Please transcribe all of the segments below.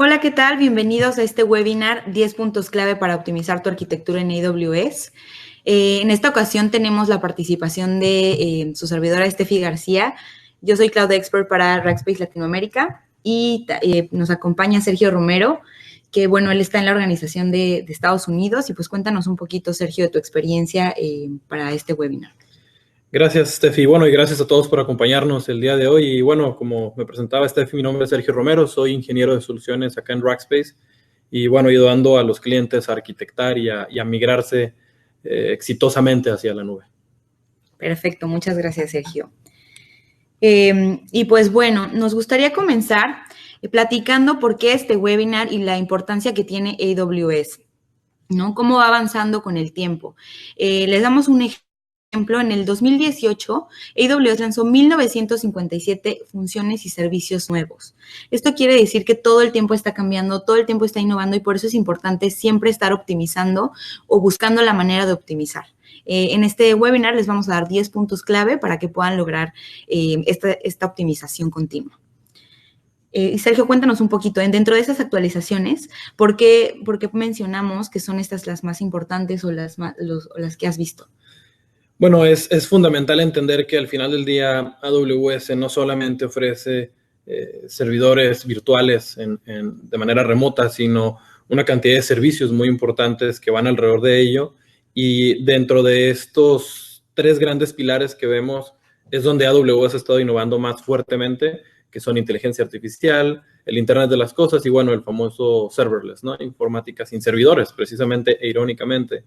Hola, ¿qué tal? Bienvenidos a este webinar 10 puntos clave para optimizar tu arquitectura en AWS. En esta ocasión tenemos la participación de su servidora Estefi García. Yo soy Cloud Expert para Rackspace Latinoamérica y nos acompaña Sergio Romero, que bueno, él está en la organización de Estados Unidos y pues cuéntanos un poquito, Sergio, de tu experiencia para este webinar. Gracias, Steffi. Bueno, y gracias a todos por acompañarnos el día de hoy. Y bueno, como me presentaba Steffi, mi nombre es Sergio Romero, soy ingeniero de soluciones acá en Rackspace. Y bueno, ayudando a los clientes a arquitectar y a migrarse exitosamente hacia la nube. Perfecto, muchas gracias, Sergio. Y pues bueno, nos gustaría comenzar platicando por qué este webinar y la importancia que tiene AWS, ¿no? Cómo va avanzando con el tiempo. Les damos un ejemplo. En el 2018, AWS lanzó 1957 funciones y servicios nuevos. Esto quiere decir que todo el tiempo está cambiando, todo el tiempo está innovando y por eso es importante siempre estar optimizando o buscando la manera de optimizar. En este webinar les vamos a dar 10 puntos clave para que puedan lograr esta optimización continua. Sergio, cuéntanos un poquito, dentro de esas actualizaciones, ¿por qué mencionamos que son estas las más importantes o las que has visto? Bueno, es fundamental entender que al final del día AWS no solamente ofrece servidores virtuales de manera remota, sino una cantidad de servicios muy importantes que van alrededor de ello. Y dentro de estos tres grandes pilares que vemos es donde AWS ha estado innovando más fuertemente, que son inteligencia artificial, el Internet de las cosas y, bueno, el famoso serverless, ¿no? Informática sin servidores, precisamente e irónicamente.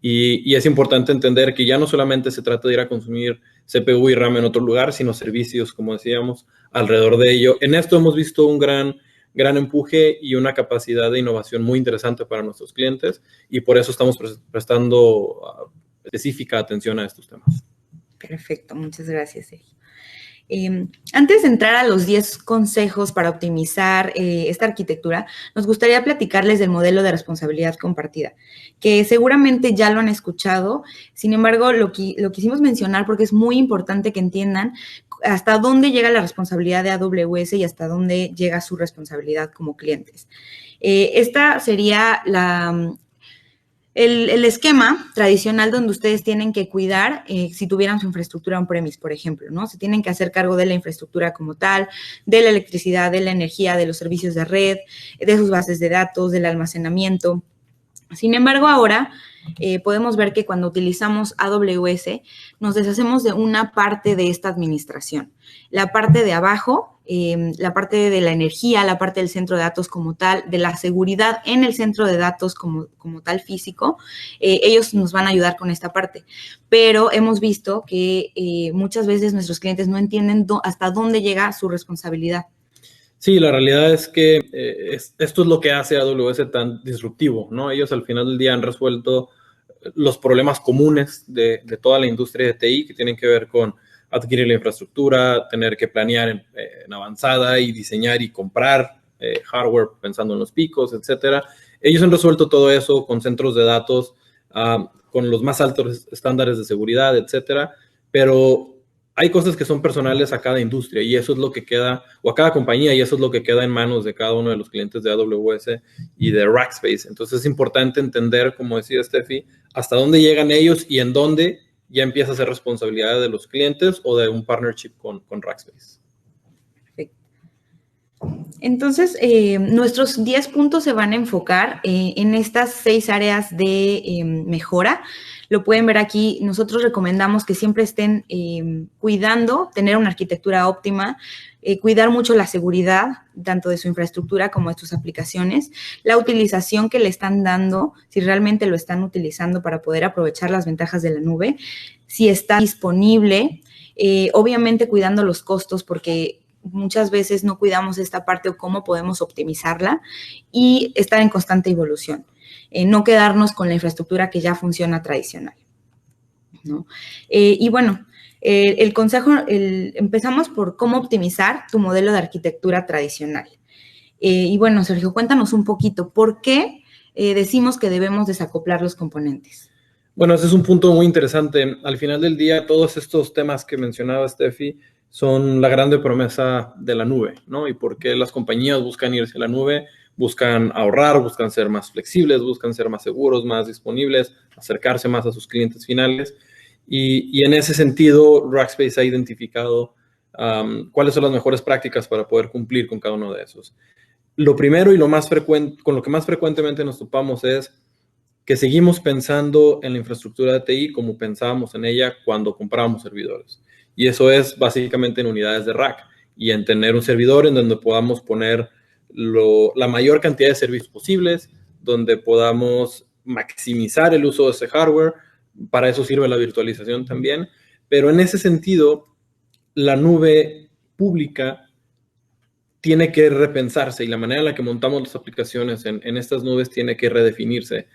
Y es importante entender que ya no solamente se trata de ir a consumir CPU y RAM en otro lugar, sino servicios, como decíamos, alrededor de ello. En esto hemos visto un gran empuje y una capacidad de innovación muy interesante para nuestros clientes y por eso estamos prestando específica atención a estos temas. Perfecto, muchas gracias, Sergio. Antes de entrar a los 10 consejos para optimizar esta arquitectura, nos gustaría platicarles del modelo de responsabilidad compartida, que seguramente ya lo han escuchado. Sin embargo, lo quisimos mencionar porque es muy importante que entiendan hasta dónde llega la responsabilidad de AWS y hasta dónde llega su responsabilidad como clientes. Esta sería el esquema tradicional donde ustedes tienen que cuidar, si tuvieran su infraestructura on-premise, por ejemplo, ¿no? Se tienen que hacer cargo de la infraestructura como tal, de la electricidad, de la energía, de los servicios de red, de sus bases de datos, del almacenamiento. Sin embargo, ahora podemos ver que cuando utilizamos AWS nos deshacemos de una parte de esta administración. La parte de abajo, la parte de la energía, la parte del centro de datos como tal, de la seguridad en el centro de datos como tal físico, ellos nos van a ayudar con esta parte. Pero hemos visto que muchas veces nuestros clientes no entienden hasta dónde llega su responsabilidad. Sí, la realidad es que esto es lo que hace a AWS tan disruptivo, ¿no? Ellos al final del día han resuelto los problemas comunes de toda la industria de TI que tienen que ver con adquirir la infraestructura, tener que planear en avanzada y diseñar y comprar hardware pensando en los picos, etcétera. Ellos han resuelto todo eso con centros de datos, con los más altos estándares de seguridad, etcétera, pero hay cosas que son personales a cada industria y eso es lo que queda, o a cada compañía, y eso es lo que queda en manos de cada uno de los clientes de AWS y de Rackspace. Entonces es importante entender, como decía Steffi, hasta dónde llegan ellos y en dónde ya empieza a ser responsabilidad de los clientes o de un partnership con Rackspace. Perfecto. Entonces, nuestros 10 puntos se van a enfocar en estas 6 áreas de mejora. Lo pueden ver aquí. Nosotros recomendamos que siempre estén cuidando, tener una arquitectura óptima, cuidar mucho la seguridad, tanto de su infraestructura como de sus aplicaciones, la utilización que le están dando, si realmente lo están utilizando para poder aprovechar las ventajas de la nube, si está disponible, obviamente cuidando los costos porque muchas veces no cuidamos esta parte o cómo podemos optimizarla y estar en constante evolución. No quedarnos con la infraestructura que ya funciona tradicional, ¿no? Y bueno, el consejo, empezamos por cómo optimizar tu modelo de arquitectura tradicional. Y bueno, Sergio, cuéntanos un poquito, ¿por qué decimos que debemos desacoplar los componentes? Bueno, ese es un punto muy interesante. Al final del día, todos estos temas que mencionaba Steffi son la grande promesa de la nube, ¿no? Y por qué las compañías buscan irse a la nube, buscan ahorrar, buscan ser más flexibles, buscan ser más seguros, más disponibles, acercarse más a sus clientes finales. Y en ese sentido, Rackspace ha identificado cuáles son las mejores prácticas para poder cumplir con cada uno de esos. Lo primero y lo más frecuente, con lo que más frecuentemente nos topamos es que seguimos pensando en la infraestructura de TI como pensábamos en ella cuando comprábamos servidores. Y eso es básicamente en unidades de rack y en tener un servidor en donde podamos poner la mayor cantidad de servicios posibles, donde podamos maximizar el uso de ese hardware. Para eso sirve la virtualización también. Pero en ese sentido, la nube pública tiene que repensarse y la manera en la que montamos las aplicaciones en estas nubes tiene que redefinirse.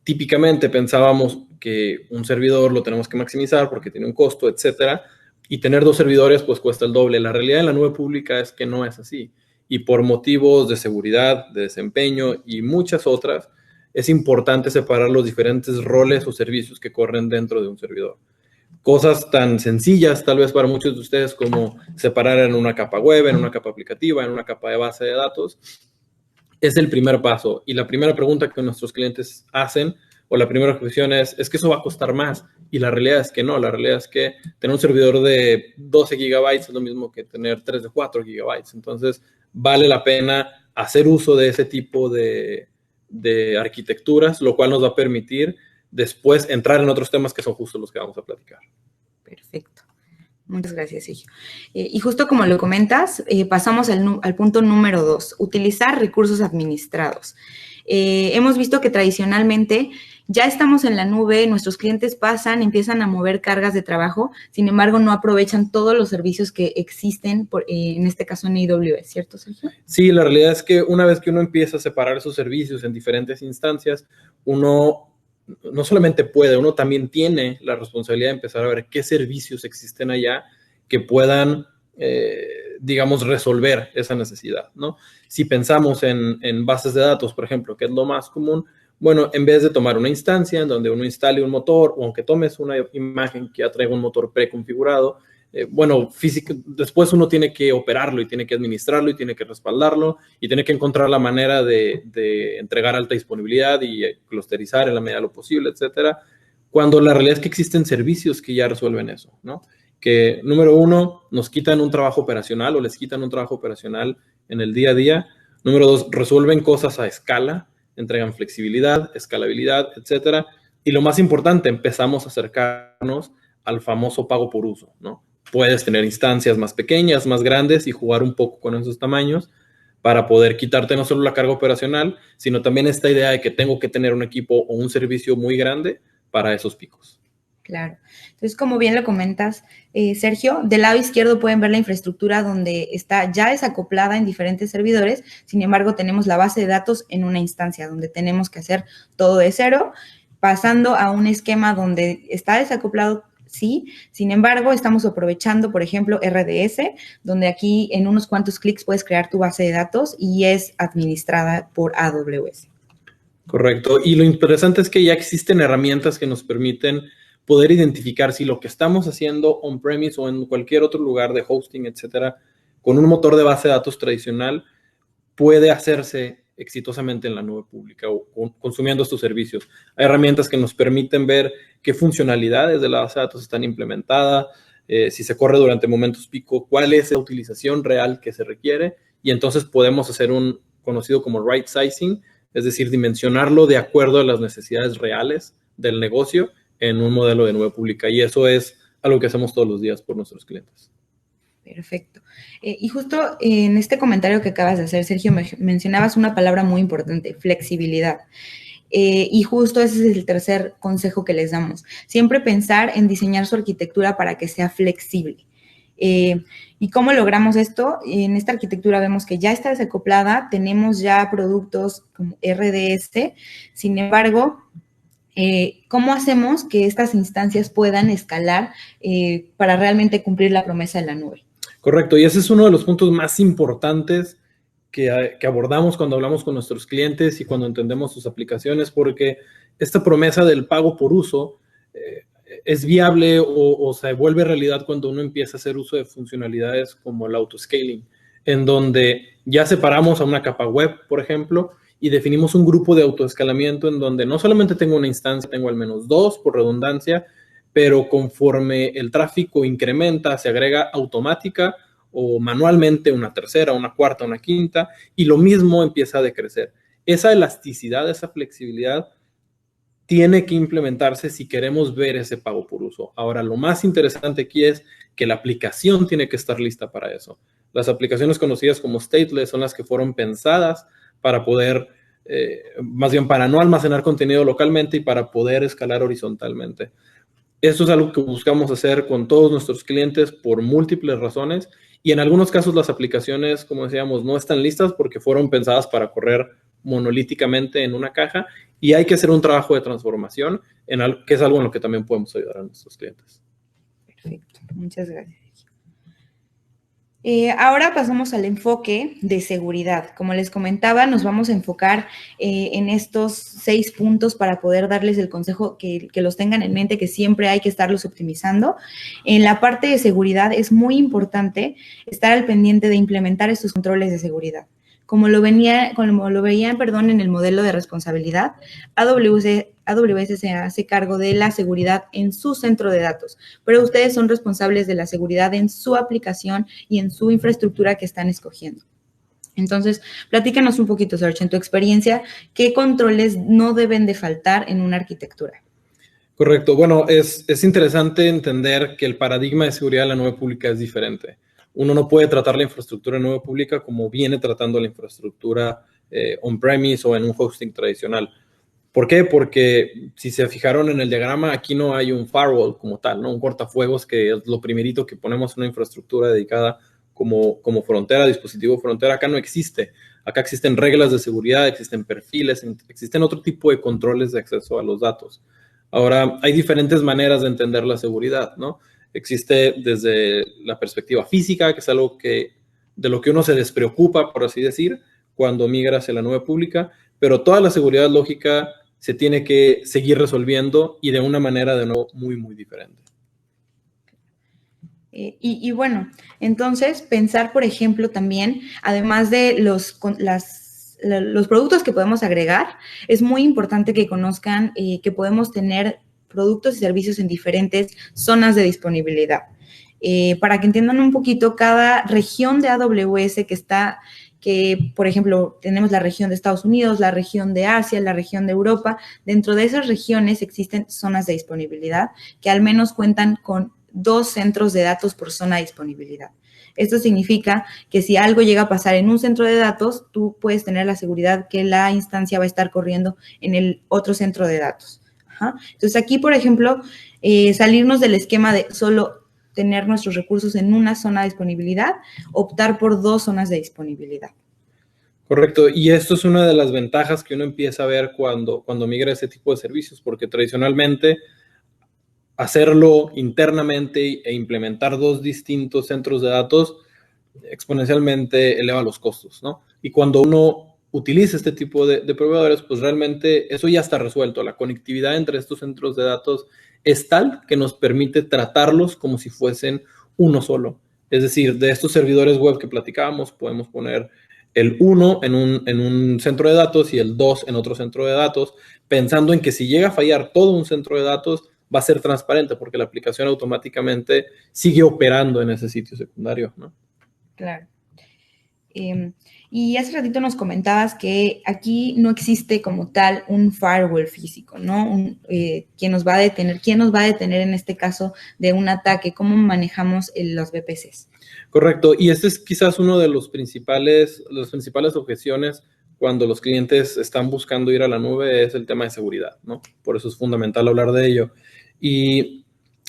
Típicamente pensábamos que un servidor lo tenemos que maximizar porque tiene un costo, etcétera, y tener 2 servidores pues cuesta el doble. La realidad en la nube pública es que no es así. Y por motivos de seguridad, de desempeño y muchas otras, es importante separar los diferentes roles o servicios que corren dentro de un servidor. Cosas tan sencillas, tal vez para muchos de ustedes, como separar en una capa web, en una capa aplicativa, en una capa de base de datos, es el primer paso. Y la primera pregunta que nuestros clientes hacen, o la primera objeción es que eso va a costar más. Y la realidad es que no. La realidad es que tener un servidor de 12 gigabytes es lo mismo que tener 3 de 4 gigabytes. Entonces, vale la pena hacer uso de ese tipo de arquitecturas, lo cual nos va a permitir después entrar en otros temas que son justo los que vamos a platicar. Perfecto. Muchas gracias, Sergio. Y justo como lo comentas, pasamos al punto número 2, utilizar recursos administrados. Hemos visto que tradicionalmente ya estamos en la nube, nuestros clientes empiezan a mover cargas de trabajo, sin embargo, no aprovechan todos los servicios que existen, en este caso en AWS, ¿cierto, Sergio? Sí, la realidad es que una vez que uno empieza a separar esos servicios en diferentes instancias, uno no solamente puede, uno también tiene la responsabilidad de empezar a ver qué servicios existen allá que puedan, digamos, resolver esa necesidad, ¿no? Si pensamos en bases de datos, por ejemplo, que es lo más común, bueno, en vez de tomar una instancia en donde uno instale un motor, o aunque tomes una imagen que ya traiga un motor preconfigurado, bueno, después uno tiene que operarlo y tiene que administrarlo y tiene que respaldarlo y tiene que encontrar la manera de entregar alta disponibilidad y clusterizar en la medida de lo posible, etcétera, cuando la realidad es que existen servicios que ya resuelven eso, ¿no? Que, número 1, nos quitan un trabajo operacional o les quitan un trabajo operacional en el día a día. Número 2, resuelven cosas a escala, entregan flexibilidad, escalabilidad, etcétera. Y lo más importante, empezamos a acercarnos al famoso pago por uso, ¿no? Puedes tener instancias más pequeñas, más grandes y jugar un poco con esos tamaños para poder quitarte no solo la carga operacional, sino también esta idea de que tengo que tener un equipo o un servicio muy grande para esos picos. Claro. Entonces, como bien lo comentas, Sergio, del lado izquierdo pueden ver la infraestructura donde ya desacoplada en diferentes servidores. Sin embargo, tenemos la base de datos en una instancia donde tenemos que hacer todo de cero, pasando a un esquema donde está desacoplado. Sí, sin embargo, estamos aprovechando, por ejemplo, RDS, donde aquí en unos cuantos clics puedes crear tu base de datos y es administrada por AWS. Correcto. Y lo interesante es que ya existen herramientas que nos permiten poder identificar si lo que estamos haciendo on-premise o en cualquier otro lugar de hosting, etcétera, con un motor de base de datos tradicional, puede hacerse exitosamente en la nube pública o consumiendo estos servicios. Hay herramientas que nos permiten ver qué funcionalidades de la base de datos están implementadas, si se corre durante momentos pico, cuál es la utilización real que se requiere, y entonces podemos hacer un conocido como right sizing, es decir, dimensionarlo de acuerdo a las necesidades reales del negocio en un modelo de nube pública. Y eso es algo que hacemos todos los días por nuestros clientes. Perfecto. Y justo en este comentario que acabas de hacer, Sergio, mencionabas una palabra muy importante, flexibilidad. Y justo ese es el tercer consejo que les damos. Siempre pensar en diseñar su arquitectura para que sea flexible. ¿Y cómo logramos esto? En esta arquitectura vemos que ya está desacoplada, tenemos ya productos como RDS, sin embargo, ¿cómo hacemos que estas instancias puedan escalar para realmente cumplir la promesa de la nube? Correcto, y ese es uno de los puntos más importantes que abordamos cuando hablamos con nuestros clientes y cuando entendemos sus aplicaciones, porque esta promesa del pago por uso es viable o se vuelve realidad cuando uno empieza a hacer uso de funcionalidades como el autoscaling. en donde ya separamos a una capa web, por ejemplo, y definimos un grupo de autoescalamiento en donde no solamente tengo una instancia, tengo al menos 2 por redundancia, pero conforme el tráfico incrementa, se agrega automática o manualmente una tercera, una cuarta, una quinta, y lo mismo empieza a decrecer. Esa elasticidad, esa flexibilidad tiene que implementarse si queremos ver ese pago por uso. Ahora, lo más interesante aquí es que la aplicación tiene que estar lista para eso. Las aplicaciones conocidas como stateless son las que fueron pensadas para poder, más bien para no almacenar contenido localmente y para poder escalar horizontalmente. Esto es algo que buscamos hacer con todos nuestros clientes por múltiples razones y en algunos casos las aplicaciones, como decíamos, no están listas porque fueron pensadas para correr monolíticamente en una caja y hay que hacer un trabajo de transformación, que es algo en lo que también podemos ayudar a nuestros clientes. Perfecto, muchas gracias. Ahora pasamos al enfoque de seguridad. Como les comentaba, nos vamos a enfocar en estos 6 puntos para poder darles el consejo que los tengan en mente, que siempre hay que estarlos optimizando. En la parte de seguridad es muy importante estar al pendiente de implementar estos controles de seguridad. Como lo veían, en el modelo de responsabilidad, AWS se hace cargo de la seguridad en su centro de datos, pero ustedes son responsables de la seguridad en su aplicación y en su infraestructura que están escogiendo. Entonces, platícanos un poquito, Serge, en tu experiencia, ¿qué controles no deben de faltar en una arquitectura? Correcto. Bueno, es interesante entender que el paradigma de seguridad en la nube pública es diferente. Uno no puede tratar la infraestructura en nube pública como viene tratando la infraestructura on-premise o en un hosting tradicional. ¿Por qué? Porque si se fijaron en el diagrama, aquí no hay un firewall como tal, ¿no? Un cortafuegos que es lo primerito que ponemos en una infraestructura dedicada como frontera, dispositivo frontera. Acá no existe. Acá existen reglas de seguridad, existen perfiles, existen otro tipo de controles de acceso a los datos. Ahora, hay diferentes maneras de entender la seguridad, ¿no? Existe desde la perspectiva física, que es algo de lo que uno se despreocupa, por así decir, cuando migra hacia la nube pública, pero toda la seguridad lógica se tiene que seguir resolviendo y de una manera de nuevo muy, muy diferente. Y bueno, entonces pensar, por ejemplo, también, además de los productos que podemos agregar, es muy importante que conozcan que podemos tener productos y servicios en diferentes zonas de disponibilidad. Para que entiendan un poquito, cada región de AWS que, por ejemplo, tenemos la región de Estados Unidos, la región de Asia, la región de Europa. Dentro de esas regiones existen zonas de disponibilidad que al menos cuentan con 2 centros de datos por zona de disponibilidad. Esto significa que si algo llega a pasar en un centro de datos, tú puedes tener la seguridad que la instancia va a estar corriendo en el otro centro de datos. Ajá. Entonces, aquí, por ejemplo, salirnos del esquema de solo tener nuestros recursos en una zona de disponibilidad, optar por 2 zonas de disponibilidad. Correcto, y esto es una de las ventajas que uno empieza a ver cuando migra ese tipo de servicios, porque tradicionalmente hacerlo internamente e implementar 2 distintos centros de datos exponencialmente eleva los costos, ¿no? Y cuando uno utiliza este tipo de proveedores, pues realmente eso ya está resuelto. La conectividad entre estos centros de datos es tal que nos permite tratarlos como si fuesen uno solo. Es decir, de estos servidores web que platicábamos, podemos poner el 1 en un centro de datos y el 2 en otro centro de datos, pensando en que si llega a fallar todo un centro de datos, va a ser transparente porque la aplicación automáticamente sigue operando en ese sitio secundario, ¿no? Claro. Y hace ratito nos comentabas que aquí no existe como tal un firewall físico, ¿no? ¿Quién nos va a detener en este caso de un ataque? ¿Cómo manejamos los VPCs? Correcto, y este es quizás uno de las principales objeciones cuando los clientes están buscando ir a la nube, es el tema de seguridad, ¿no? Por eso es fundamental hablar de ello. Y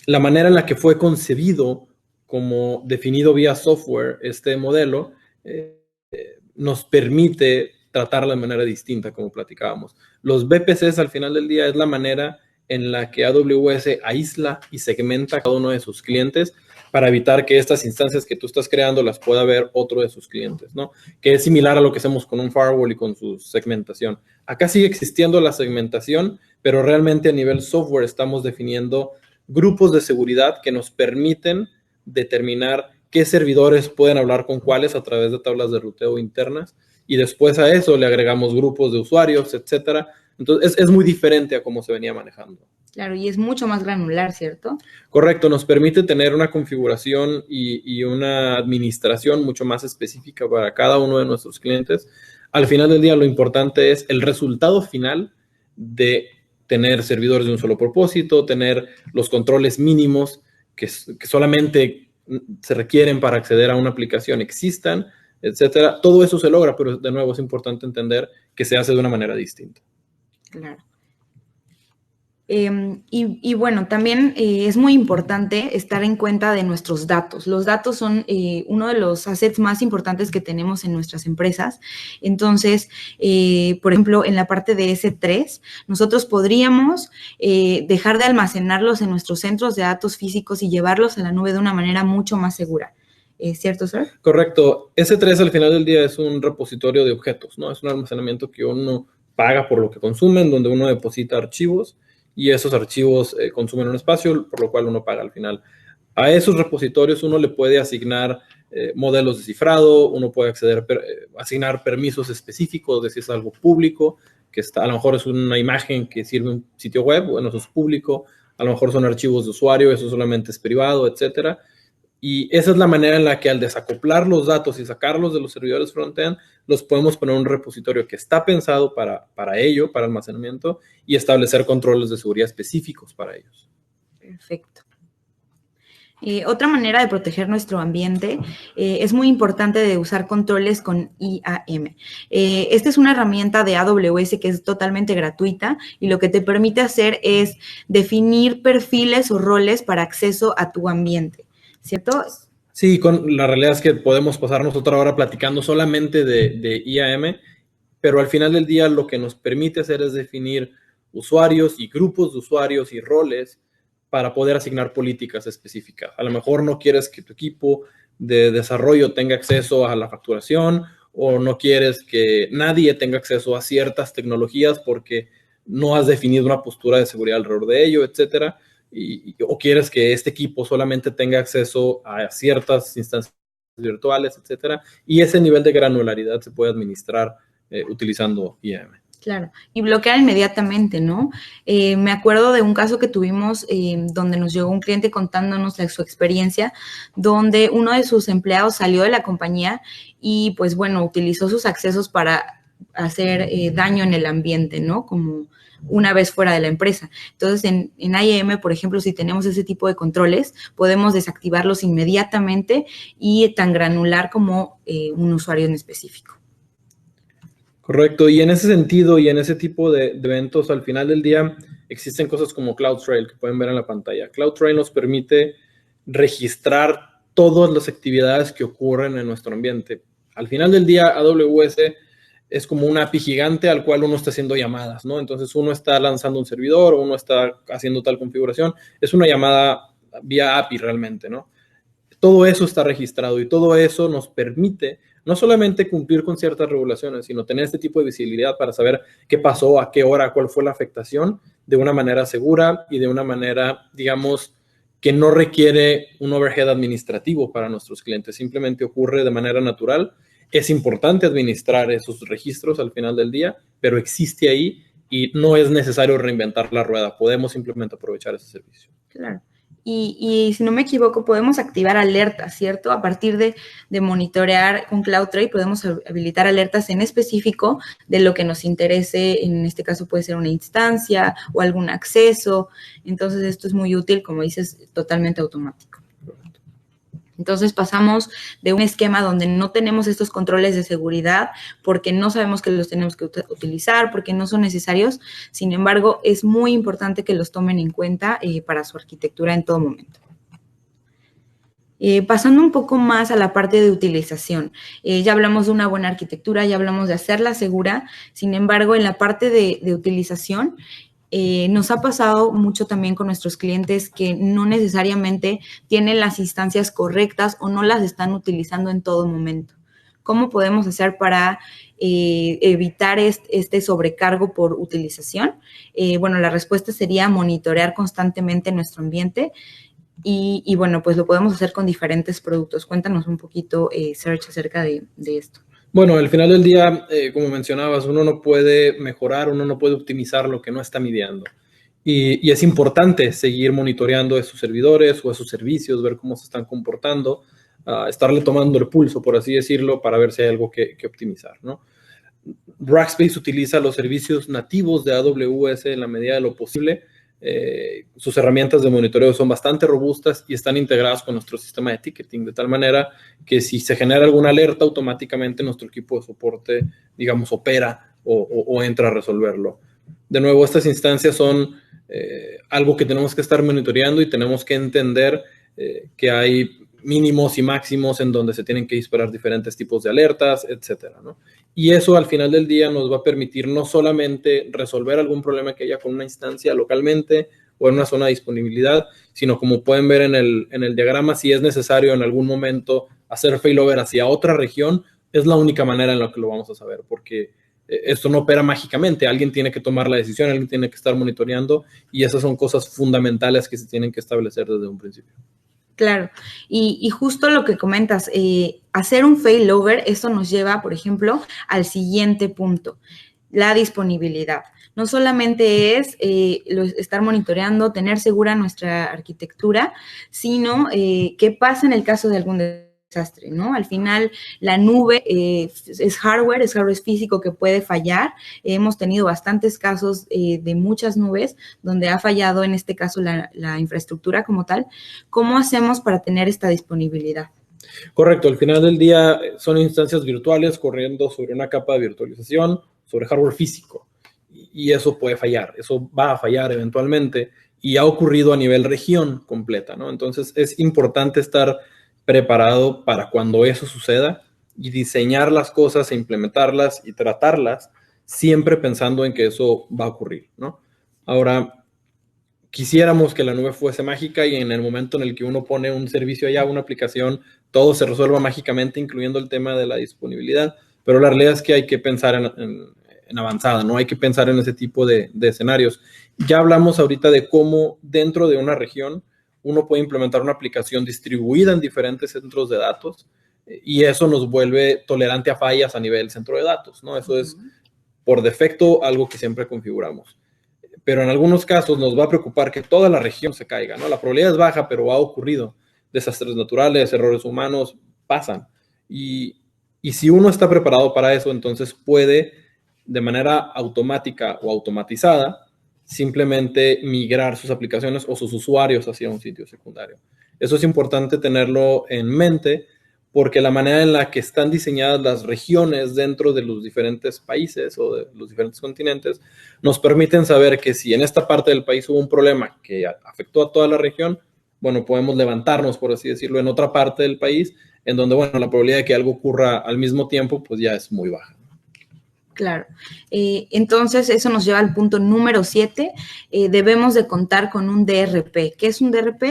la manera en la que fue concebido, como definido vía software, este modelo, nos permite tratarla de manera distinta, como platicábamos. Los VPCs al final del día es la manera en la que AWS aísla y segmenta a cada uno de sus clientes para evitar que estas instancias que tú estás creando las pueda ver otro de sus clientes, ¿no? Que es similar a lo que hacemos con un firewall y con su segmentación. Acá sigue existiendo la segmentación, pero realmente a nivel software estamos definiendo grupos de seguridad que nos permiten determinar qué servidores pueden hablar con cuáles a través de tablas de ruteo internas, y después a eso le agregamos grupos de usuarios, etcétera. Entonces, es muy diferente a cómo se venía manejando. Claro, y es mucho más granular, ¿cierto? Correcto, nos permite tener una configuración y una administración mucho más específica para cada uno de nuestros clientes. Al final del día, lo importante es el resultado final de tener servidores de un solo propósito, tener los controles mínimos que solamente se requieren para acceder a una aplicación existan, etcétera. Todo eso se logra, pero de nuevo es importante entender que se hace de una manera distinta. Claro. Y bueno, también es muy importante estar en cuenta de nuestros datos. Los datos son uno de los assets más importantes que tenemos en nuestras empresas. Entonces, por ejemplo, en la parte de S3, nosotros podríamos dejar de almacenarlos en nuestros centros de datos físicos y llevarlos a la nube de una manera mucho más segura. ¿Cierto, Sir? Correcto. S3 al final del día es un repositorio de objetos, ¿no? Es un almacenamiento que uno paga por lo que consumen, donde uno deposita archivos y esos archivos consumen un espacio, por lo cual uno paga al final. A esos repositorios uno le puede asignar modelos de cifrado, uno puede asignar permisos específicos de si es algo público, que está, a lo mejor es una imagen que sirve un sitio web, bueno, eso es público, a lo mejor son archivos de usuario, eso solamente es privado, etcétera. Y esa es la manera en la que al desacoplar los datos y sacarlos de los servidores frontend, los podemos poner en un repositorio que está pensado para ello, para almacenamiento, y establecer controles de seguridad específicos para ellos. Perfecto. Otra manera de proteger nuestro ambiente es muy importante de usar controles con IAM. Esta es una herramienta de AWS que es totalmente gratuita y lo que te permite hacer es definir perfiles o roles para acceso a tu ambiente, ¿cierto? Sí, la realidad es que podemos pasarnos otra hora platicando solamente de IAM, pero al final del día lo que nos permite hacer es definir usuarios y grupos de usuarios y roles para poder asignar políticas específicas. A lo mejor no quieres que tu equipo de desarrollo tenga acceso a la facturación o no quieres que nadie tenga acceso a ciertas tecnologías porque no has definido una postura de seguridad alrededor de ello, etcétera. O quieres que este equipo solamente tenga acceso a ciertas instancias virtuales, etcétera. Y ese nivel de granularidad se puede administrar utilizando IAM. Claro, y bloquear inmediatamente, ¿no? Me acuerdo de un caso que tuvimos donde nos llegó un cliente contándonos su experiencia, donde uno de sus empleados salió de la compañía y, pues, bueno, utilizó sus accesos para hacer daño en el ambiente, ¿no? Como una vez fuera de la empresa. Entonces, en IAM, por ejemplo, si tenemos ese tipo de controles, podemos desactivarlos inmediatamente y tan granular como un usuario en específico. Correcto, y en ese sentido y en ese tipo de eventos, al final del día existen cosas como CloudTrail que pueden ver en la pantalla. CloudTrail nos permite registrar todas las actividades que ocurren en nuestro ambiente. Al final del día, AWS es como una API gigante al cual uno está haciendo llamadas, ¿no? Entonces uno está lanzando un servidor, uno está haciendo tal configuración, es una llamada vía API realmente, ¿no? Todo eso está registrado y todo eso nos permite no solamente cumplir con ciertas regulaciones, sino tener este tipo de visibilidad para saber qué pasó, a qué hora, cuál fue la afectación de una manera segura y de una manera, digamos, que no requiere un overhead administrativo para nuestros clientes. Simplemente ocurre de manera natural. Es importante administrar esos registros al final del día, pero existe ahí y no es necesario reinventar la rueda. Podemos simplemente aprovechar ese servicio. Claro. Y si no me equivoco, podemos activar alertas, ¿cierto? A partir de monitorear con CloudTrail podemos habilitar alertas en específico de lo que nos interese. En este caso puede ser una instancia o algún acceso. Entonces, esto es muy útil, como dices, totalmente automático. Entonces pasamos de un esquema donde no tenemos estos controles de seguridad porque no sabemos que los tenemos que utilizar, porque no son necesarios. Sin embargo, es muy importante que los tomen en cuenta para su arquitectura en todo momento. Pasando un poco más a la parte de utilización. Ya hablamos de una buena arquitectura, ya hablamos de hacerla segura. Sin embargo, en la parte de utilización, nos ha pasado mucho también con nuestros clientes que no necesariamente tienen las instancias correctas o no las están utilizando en todo momento. ¿Cómo podemos hacer para evitar este sobrecargo por utilización? Bueno, la respuesta sería monitorear constantemente nuestro ambiente Y bueno, pues lo podemos hacer con diferentes productos. Cuéntanos un poquito, Serge, acerca de esto. Bueno, al final del día, como mencionabas, uno no puede mejorar, uno no puede optimizar lo que no está midiendo. Y es importante seguir monitoreando esos servidores o esos servicios, ver cómo se están comportando, estarle tomando el pulso, por así decirlo, para ver si hay algo que optimizar, ¿no? Rackspace utiliza los servicios nativos de AWS en la medida de lo posible. Sus herramientas de monitoreo son bastante robustas y están integradas con nuestro sistema de ticketing, de tal manera que si se genera alguna alerta, automáticamente nuestro equipo de soporte, digamos, opera o entra a resolverlo. De nuevo, estas instancias son algo que tenemos que estar monitoreando y tenemos que entender que hay mínimos y máximos en donde se tienen que disparar diferentes tipos de alertas, etcétera, ¿no? Y eso al final del día nos va a permitir no solamente resolver algún problema que haya con una instancia localmente o en una zona de disponibilidad, sino como pueden ver en el diagrama, si es necesario en algún momento hacer failover hacia otra región, es la única manera en la que lo vamos a saber, porque esto no opera mágicamente, alguien tiene que tomar la decisión, alguien tiene que estar monitoreando y esas son cosas fundamentales que se tienen que establecer desde un principio. Claro, y justo lo que comentas, hacer un failover, eso nos lleva, por ejemplo, al siguiente punto, la disponibilidad. No solamente es estar monitoreando, tener segura nuestra arquitectura, sino qué pasa en el caso de algún desastre, ¿no? Al final, la nube es hardware físico que puede fallar. Hemos tenido bastantes casos de muchas nubes donde ha fallado, en este caso, la infraestructura como tal. ¿Cómo hacemos para tener esta disponibilidad? Correcto, al final del día son instancias virtuales corriendo sobre una capa de virtualización, sobre hardware físico. Y eso puede fallar, eso va a fallar eventualmente y ha ocurrido a nivel región completa, ¿no? Entonces es importante estar preparado para cuando eso suceda y diseñar las cosas e implementarlas y tratarlas siempre pensando en que eso va a ocurrir, ¿no? Ahora, quisiéramos que la nube fuese mágica y en el momento en el que uno pone un servicio allá, una aplicación, todo se resuelva mágicamente, incluyendo el tema de la disponibilidad, pero la realidad es que hay que pensar en avanzada, ¿no? Hay que pensar en ese tipo de escenarios. Ya hablamos ahorita de cómo dentro de una región uno puede implementar una aplicación distribuida en diferentes centros de datos y eso nos vuelve tolerante a fallas a nivel centro de datos, ¿no? Eso es por defecto algo que siempre configuramos. Pero en algunos casos nos va a preocupar que toda la región se caiga, ¿no? La probabilidad es baja, pero ha ocurrido. Desastres naturales, errores humanos, pasan. Y si uno está preparado para eso, entonces puede, de manera automática o automatizada, simplemente migrar sus aplicaciones o sus usuarios hacia un sitio secundario. Eso es importante tenerlo en mente porque la manera en la que están diseñadas las regiones dentro de los diferentes países o de los diferentes continentes nos permiten saber que si en esta parte del país hubo un problema que afectó a toda la región, bueno, podemos levantarnos, por así decirlo, en otra parte del país, en donde, bueno, la probabilidad de que algo ocurra al mismo tiempo, pues ya es muy baja. Claro. Entonces, eso nos lleva al punto número 7. Debemos de contar con un DRP. ¿Qué es un DRP?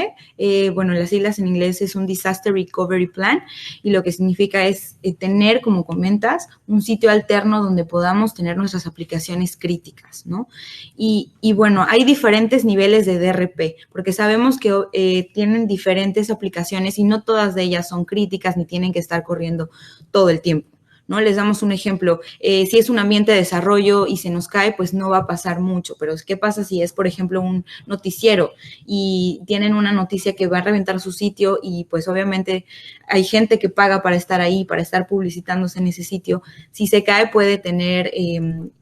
Bueno, las siglas en inglés es un Disaster Recovery Plan y lo que significa es tener, como comentas, un sitio alterno donde podamos tener nuestras aplicaciones críticas, ¿no? Y bueno, hay diferentes niveles de DRP porque sabemos que tienen diferentes aplicaciones y no todas de ellas son críticas ni tienen que estar corriendo todo el tiempo, ¿no? Les damos un ejemplo, si es un ambiente de desarrollo y se nos cae, pues no va a pasar mucho, pero ¿qué pasa si es, por ejemplo, un noticiero y tienen una noticia que va a reventar su sitio y pues obviamente hay gente que paga para estar ahí, para estar publicitándose en ese sitio? Si se cae puede tener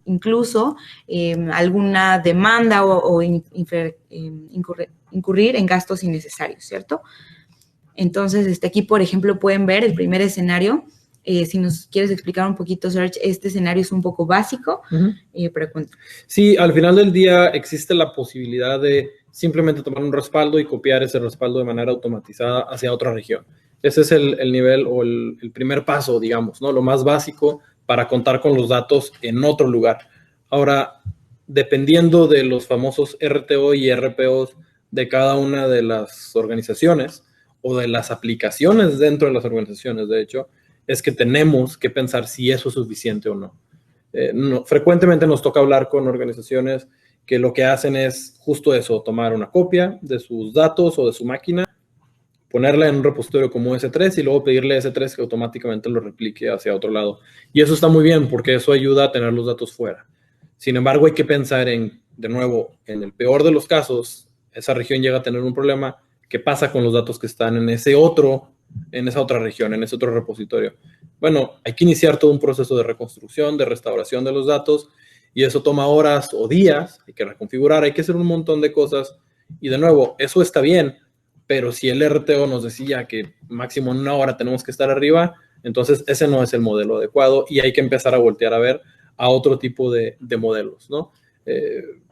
incluso alguna demanda o incurrir en gastos innecesarios, ¿cierto? Entonces, aquí, por ejemplo, pueden ver el primer escenario. Si nos quieres explicar un poquito, Serge, este escenario es un poco básico, pero cuéntame. Sí, al final del día existe la posibilidad de simplemente tomar un respaldo y copiar ese respaldo de manera automatizada hacia otra región. Ese es el nivel o el primer paso, digamos, ¿no? Lo más básico para contar con los datos en otro lugar. Ahora, dependiendo de los famosos RTO y RPOs de cada una de las organizaciones o de las aplicaciones dentro de las organizaciones, de hecho, es que tenemos que pensar si eso es suficiente o no. Frecuentemente nos toca hablar con organizaciones que lo que hacen es justo eso, tomar una copia de sus datos o de su máquina ponerla en un repositorio como S3 y luego pedirle a S3 que automáticamente lo replique hacia otro lado. Y eso está muy bien porque eso ayuda a tener los datos fuera. Sin embargo, hay que pensar de nuevo, en el peor de los casos, esa región llega a tener un problema. ¿Qué pasa con los datos que están en esa otra región, en ese otro repositorio? Bueno, hay que iniciar todo un proceso de reconstrucción, de restauración de los datos, y eso toma horas o días. Hay que reconfigurar, hay que hacer un montón de cosas. Y de nuevo, eso está bien, pero si el RTO nos decía que máximo en 1 hora tenemos que estar arriba, entonces ese no es el modelo adecuado y hay que empezar a voltear a ver a otro tipo de modelos, ¿no?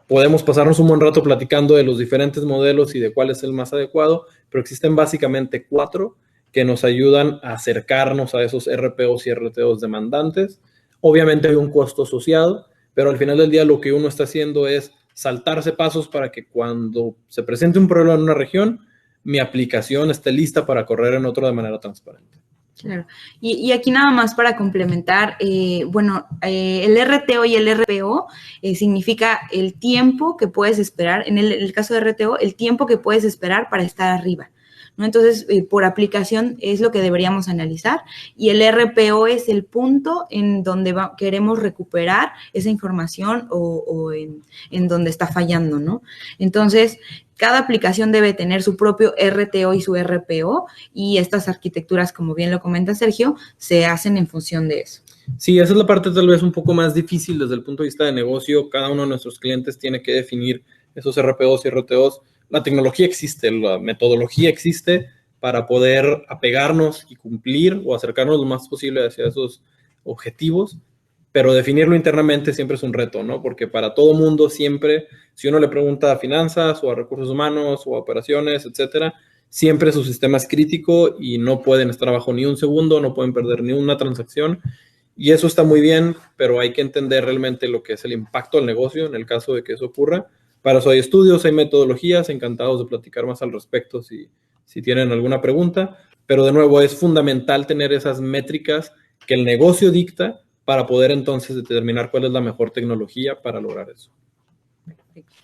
Podemos pasarnos un buen rato platicando de los diferentes modelos y de cuál es el más adecuado, pero existen básicamente 4 que nos ayudan a acercarnos a esos RPOs y RTOs demandantes. Obviamente hay un costo asociado, pero al final del día lo que uno está haciendo es saltarse pasos para que cuando se presente un problema en una región, mi aplicación esté lista para correr en otro de manera transparente. Claro. Y aquí nada más para complementar, el RTO y el RPO significa el tiempo que puedes esperar, en el caso de RTO, el tiempo que puedes esperar para estar arriba, ¿no? Entonces, por aplicación es lo que deberíamos analizar y el RPO es el punto en donde queremos recuperar esa información o en donde está fallando, ¿no? Entonces, cada aplicación debe tener su propio RTO y su RPO y estas arquitecturas, como bien lo comenta Sergio, se hacen en función de eso. Sí, esa es la parte tal vez un poco más difícil desde el punto de vista de negocio. Cada uno de nuestros clientes tiene que definir esos RPOs y RTOs. La tecnología existe, la metodología existe para poder apegarnos y cumplir o acercarnos lo más posible hacia esos objetivos, pero definirlo internamente siempre es un reto, ¿no? Porque para todo mundo siempre, si uno le pregunta a finanzas o a recursos humanos o a operaciones, etcétera, siempre su sistema es crítico y no pueden estar abajo ni un segundo, no pueden perder ni una transacción. Y eso está muy bien, pero hay que entender realmente lo que es el impacto al negocio en el caso de que eso ocurra. Para eso hay estudios, hay metodologías, encantados de platicar más al respecto si tienen alguna pregunta. Pero de nuevo, es fundamental tener esas métricas que el negocio dicta para poder entonces determinar cuál es la mejor tecnología para lograr eso. Perfecto.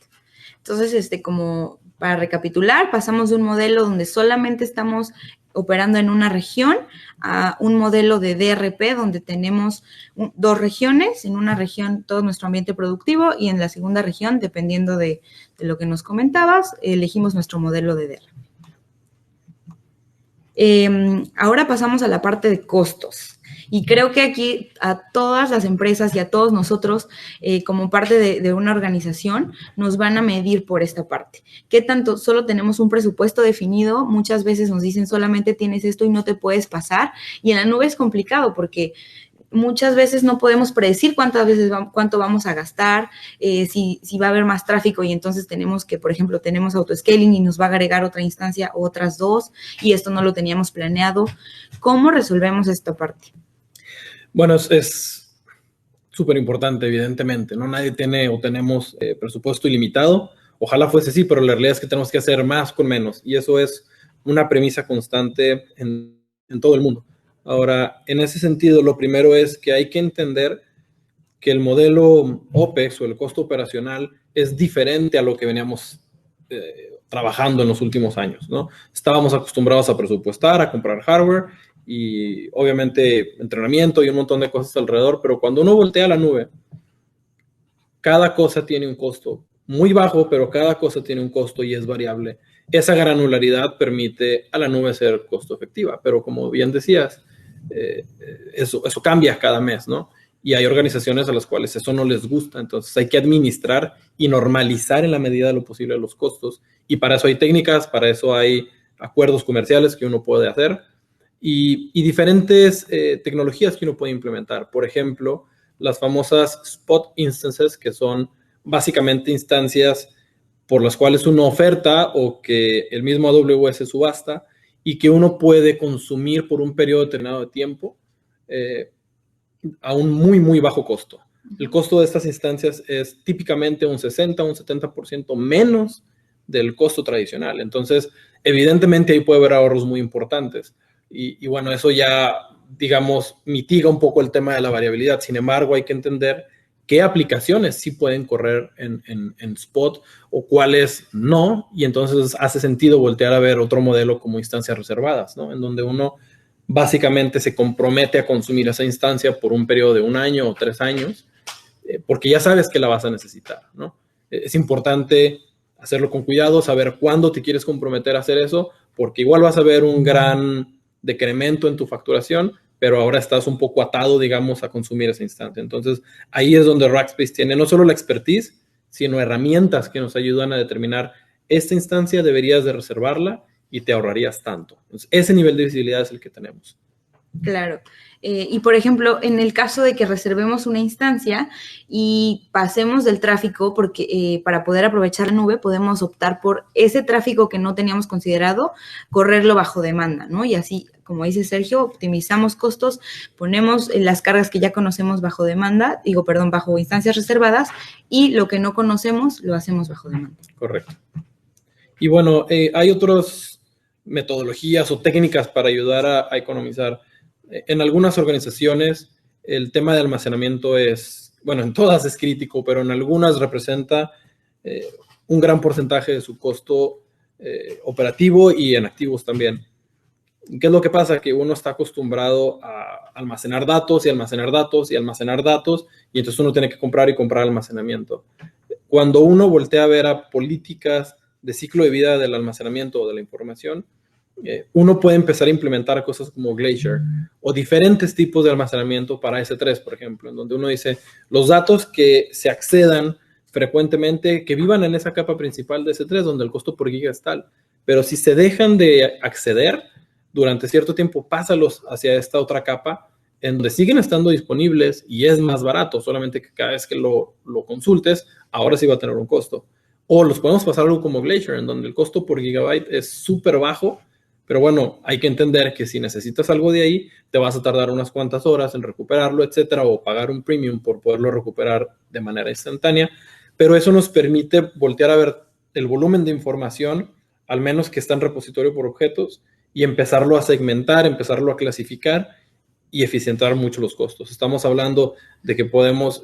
Entonces, como para recapitular, pasamos de un modelo donde solamente estamos operando en una región a un modelo de DRP donde tenemos 2 regiones, en una región todo nuestro ambiente productivo y en la segunda región, dependiendo de lo que nos comentabas, elegimos nuestro modelo de DRP. Ahora pasamos a la parte de costos. Y creo que aquí a todas las empresas y a todos nosotros, como parte de una organización, nos van a medir por esta parte. ¿Qué tanto? Solo tenemos un presupuesto definido. Muchas veces nos dicen solamente tienes esto y no te puedes pasar. Y en la nube es complicado porque muchas veces no podemos predecir cuánto vamos a gastar, si va a haber más tráfico y entonces tenemos que, por ejemplo, tenemos autoscaling y nos va a agregar otra instancia o otras 2 y esto no lo teníamos planeado. ¿Cómo resolvemos esta parte? Bueno, es súper importante, evidentemente, ¿no? Nadie tiene o tenemos presupuesto ilimitado. Ojalá fuese así, pero la realidad es que tenemos que hacer más con menos. Y eso es una premisa constante en todo el mundo. Ahora, en ese sentido, lo primero es que hay que entender que el modelo OPEX o el costo operacional es diferente a lo que veníamos trabajando en los últimos años, ¿no? Estábamos acostumbrados a presupuestar, a comprar hardware y obviamente entrenamiento y un montón de cosas alrededor, pero cuando uno voltea a la nube, cada cosa tiene un costo muy bajo, pero cada cosa tiene un costo y es variable. Esa granularidad permite a la nube ser costo efectiva, pero como bien decías, eso cambia cada mes, ¿no? Y hay organizaciones a las cuales eso no les gusta, entonces hay que administrar y normalizar en la medida de lo posible los costos, y para eso hay técnicas, para eso hay acuerdos comerciales que uno puede hacer, y diferentes tecnologías que uno puede implementar. Por ejemplo, las famosas spot instances, que son básicamente instancias por las cuales uno oferta o que el mismo AWS subasta y que uno puede consumir por un periodo determinado de tiempo a un muy, muy bajo costo. El costo de estas instancias es típicamente un 60, un 70% menos del costo tradicional. Entonces, evidentemente ahí puede haber ahorros muy importantes. Y bueno, eso ya, digamos, mitiga un poco el tema de la variabilidad. Sin embargo, hay que entender qué aplicaciones sí pueden correr en Spot o cuáles no, y entonces hace sentido voltear a ver otro modelo como instancias reservadas, ¿no? En donde uno básicamente se compromete a consumir esa instancia por un periodo de 1 año o 3 años, porque ya sabes que la vas a necesitar, ¿no? Es importante hacerlo con cuidado, saber cuándo te quieres comprometer a hacer eso, porque igual vas a ver un gran decremento en tu facturación, pero ahora estás un poco atado, digamos, a consumir esa instancia. Entonces, ahí es donde Rackspace tiene no solo la expertise, sino herramientas que nos ayudan a determinar esta instancia deberías de reservarla y te ahorrarías tanto. Entonces, ese nivel de visibilidad es el que tenemos. Claro. Y, por ejemplo, en el caso de que reservemos una instancia y pasemos del tráfico, porque para poder aprovechar la nube podemos optar por ese tráfico que no teníamos considerado, correrlo bajo demanda, ¿no? Y así, como dice Sergio, optimizamos costos, ponemos las cargas que ya conocemos bajo demanda, bajo instancias reservadas, y lo que no conocemos lo hacemos bajo demanda. Correcto. Y bueno, hay otras metodologías o técnicas para ayudar a economizar. En algunas organizaciones el tema de almacenamiento es, bueno, en todas es crítico, pero en algunas representa un gran porcentaje de su costo operativo y en activos también. ¿Qué es lo que pasa? Que uno está acostumbrado a almacenar datos y almacenar datos y almacenar datos, y entonces uno tiene que comprar y comprar almacenamiento. Cuando uno voltea a ver a políticas de ciclo de vida del almacenamiento o de la información, uno puede empezar a implementar cosas como Glacier o diferentes tipos de almacenamiento para S3, por ejemplo, en donde uno dice los datos que se accedan frecuentemente, que vivan en esa capa principal de S3, donde el costo por giga es tal, pero si se dejan de acceder durante cierto tiempo, pásalos hacia esta otra capa en donde siguen estando disponibles y es más barato, solamente que cada vez que lo consultes, ahora sí va a tener un costo. O los podemos pasar algo como Glacier, en donde el costo por gigabyte es súper bajo, pero bueno, hay que entender que si necesitas algo de ahí, te vas a tardar unas cuantas horas en recuperarlo, etcétera, o pagar un premium por poderlo recuperar de manera instantánea. Pero eso nos permite voltear a ver el volumen de información, al menos que está en repositorio por objetos, y empezarlo a segmentar, empezarlo a clasificar y eficientar mucho los costos. Estamos hablando de que podemos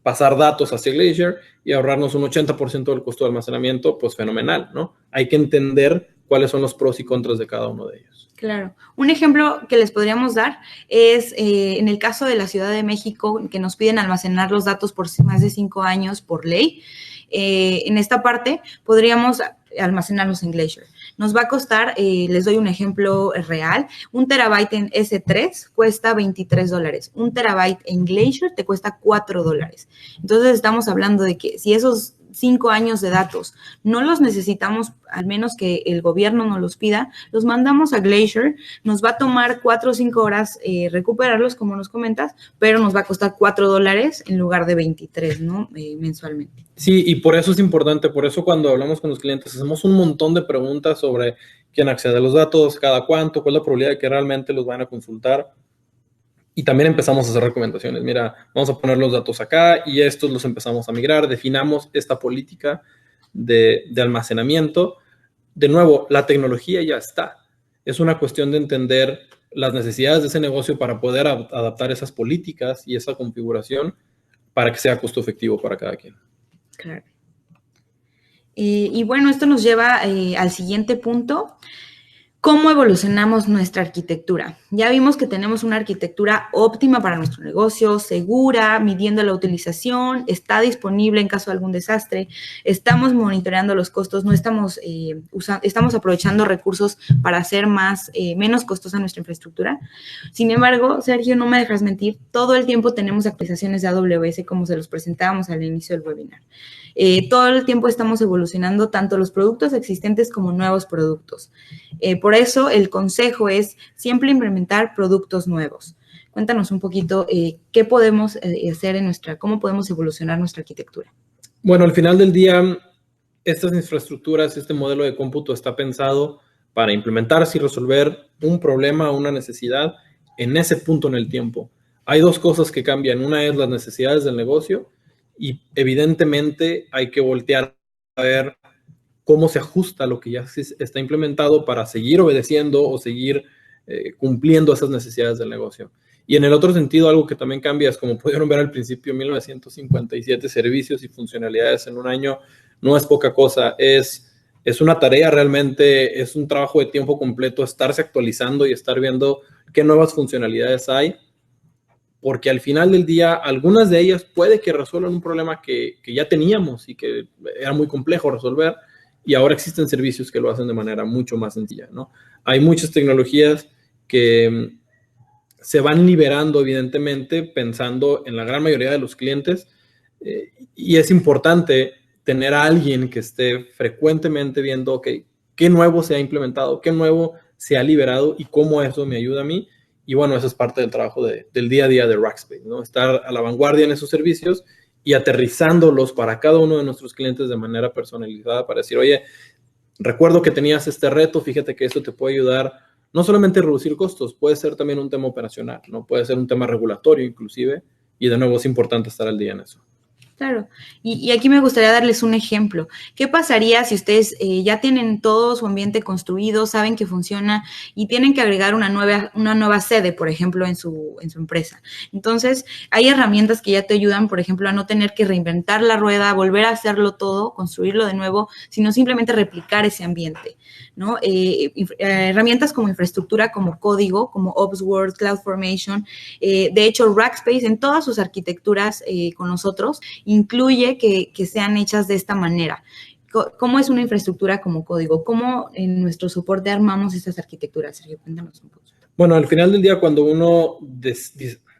pasar datos hacia Glacier y ahorrarnos un 80% del costo de almacenamiento, pues fenomenal, ¿no? Hay que entender cuáles son los pros y contras de cada uno de ellos. Claro. Un ejemplo que les podríamos dar es en el caso de la Ciudad de México, que nos piden almacenar los datos por más de 5 años por ley. En esta parte podríamos almacenarlos en Glacier. Nos va a costar, les doy un ejemplo real, 1 terabyte en S3 cuesta $23. 1 terabyte en Glacier te cuesta $4. Entonces estamos hablando de que si esos 5 años de datos no los necesitamos, al menos que el gobierno nos los pida, los mandamos a Glacier, nos va a tomar 4 o 5 horas recuperarlos, como nos comentas, pero nos va a costar $4 en lugar de 23, ¿no? Mensualmente. Sí, y por eso es importante, por eso cuando hablamos con los clientes hacemos un montón de preguntas sobre quién accede a los datos, cada cuánto, cuál es la probabilidad de que realmente los van a consultar. Y también empezamos a hacer recomendaciones. Mira, vamos a poner los datos acá y estos los empezamos a migrar. Definamos esta política de almacenamiento. De nuevo, la tecnología ya está. Es una cuestión de entender las necesidades de ese negocio para poder adaptar esas políticas y esa configuración para que sea costo efectivo para cada quien. Claro. Y bueno, esto nos lleva al siguiente punto. ¿Cómo evolucionamos nuestra arquitectura? Ya vimos que tenemos una arquitectura óptima para nuestro negocio, segura, midiendo la utilización, está disponible en caso de algún desastre, estamos monitoreando los costos, no estamos estamos aprovechando recursos para hacer menos costosa nuestra infraestructura. Sin embargo, Sergio, no me dejas mentir, todo el tiempo tenemos actualizaciones de AWS como se los presentábamos al inicio del webinar. Todo el tiempo estamos evolucionando tanto los productos existentes como nuevos productos. Por eso el consejo es siempre implementar productos nuevos. Cuéntanos un poquito qué podemos hacer cómo podemos evolucionar nuestra arquitectura. Bueno, al final del día, estas infraestructuras, este modelo de cómputo está pensado para implementarse y resolver un problema o una necesidad en ese punto en el tiempo. Hay dos cosas que cambian. Una es las necesidades del negocio y evidentemente hay que voltear a ver cómo se ajusta lo que ya está implementado para seguir obedeciendo o seguir cumpliendo esas necesidades del negocio. Y en el otro sentido, algo que también cambia es, como pudieron ver al principio, 1957 servicios y funcionalidades en un año no es poca cosa, es una tarea realmente, es un trabajo de tiempo completo estarse actualizando y estar viendo qué nuevas funcionalidades hay, porque al final del día, algunas de ellas puede que resuelvan un problema que ya teníamos y que era muy complejo resolver, y ahora existen servicios que lo hacen de manera mucho más sencilla, ¿no? Hay muchas tecnologías que se van liberando, evidentemente, pensando en la gran mayoría de los clientes, y es importante tener a alguien que esté frecuentemente viendo, ok, qué nuevo se ha implementado, qué nuevo se ha liberado y cómo eso me ayuda a mí. Y bueno, eso es parte del trabajo del día a día de Rackspace, ¿no? Estar a la vanguardia en esos servicios y aterrizándolos para cada uno de nuestros clientes de manera personalizada para decir, oye, recuerdo que tenías este reto, fíjate que eso te puede ayudar no solamente a reducir costos, puede ser también un tema operacional, ¿no? Puede ser un tema regulatorio inclusive, y de nuevo es importante estar al día en eso. Claro, y aquí me gustaría darles un ejemplo. ¿Qué pasaría si ustedes ya tienen todo su ambiente construido, saben que funciona y tienen que agregar una nueva sede, por ejemplo, en su empresa? Entonces, hay herramientas que ya te ayudan, por ejemplo, a no tener que reinventar la rueda, volver a hacerlo todo, construirlo de nuevo, sino simplemente replicar ese ambiente, ¿no? Herramientas como infraestructura, como código, como OpsWorld, CloudFormation. De hecho, Rackspace en todas sus arquitecturas con nosotros incluye que sean hechas de esta manera. ¿Cómo es una infraestructura como código? ¿Cómo en nuestro soporte armamos estas arquitecturas? Sergio, cuéntanos un poco. Bueno, al final del día, cuando uno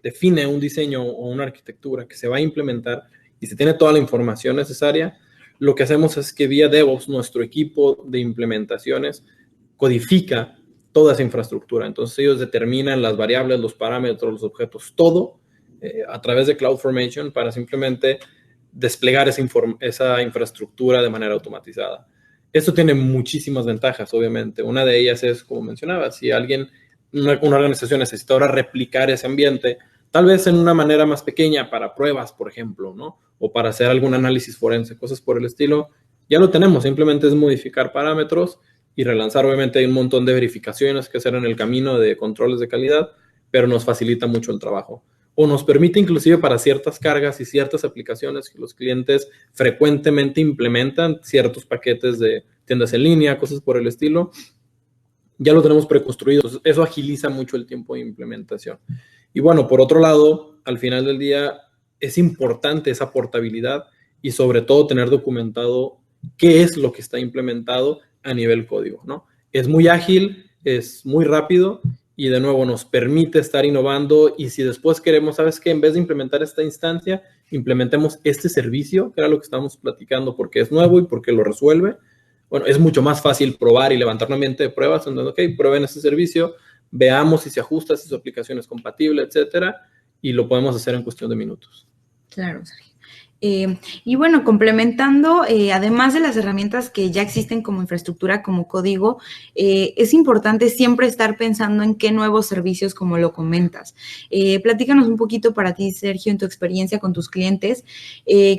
define un diseño o una arquitectura que se va a implementar y se tiene toda la información necesaria, lo que hacemos es que vía DevOps, nuestro equipo de implementaciones codifica toda esa infraestructura. Entonces ellos determinan las variables, los parámetros, los objetos, todo a través de CloudFormation para simplemente desplegar esa infraestructura de manera automatizada. Esto tiene muchísimas ventajas, obviamente. Una de ellas es, como mencionaba, si una organización necesita ahora replicar ese ambiente, tal vez en una manera más pequeña para pruebas, por ejemplo, ¿no? O para hacer algún análisis forense, cosas por el estilo, ya lo tenemos. Simplemente es modificar parámetros y relanzar. Obviamente hay un montón de verificaciones que hacer en el camino de controles de calidad, pero nos facilita mucho el trabajo. O nos permite inclusive para ciertas cargas y ciertas aplicaciones que los clientes frecuentemente implementan, ciertos paquetes de tiendas en línea, cosas por el estilo, ya lo tenemos preconstruido. Eso agiliza mucho el tiempo de implementación. Y bueno, por otro lado, al final del día es importante esa portabilidad y sobre todo tener documentado qué es lo que está implementado a nivel código, ¿no? Es muy ágil, es muy rápido y de nuevo nos permite estar innovando, y si después queremos, ¿sabes qué? En vez de implementar esta instancia, implementemos este servicio, que era lo que estábamos platicando, porque es nuevo y porque lo resuelve. Bueno, es mucho más fácil probar y levantar un ambiente de pruebas donde, ok, prueben este servicio, veamos si se ajusta, si su aplicación es compatible, etcétera, y lo podemos hacer en cuestión de minutos. Claro, Sergio. Y bueno, complementando, además de las herramientas que ya existen como infraestructura, como código, es importante siempre estar pensando en qué nuevos servicios, como lo comentas. Platícanos un poquito para ti, Sergio, en tu experiencia con tus clientes,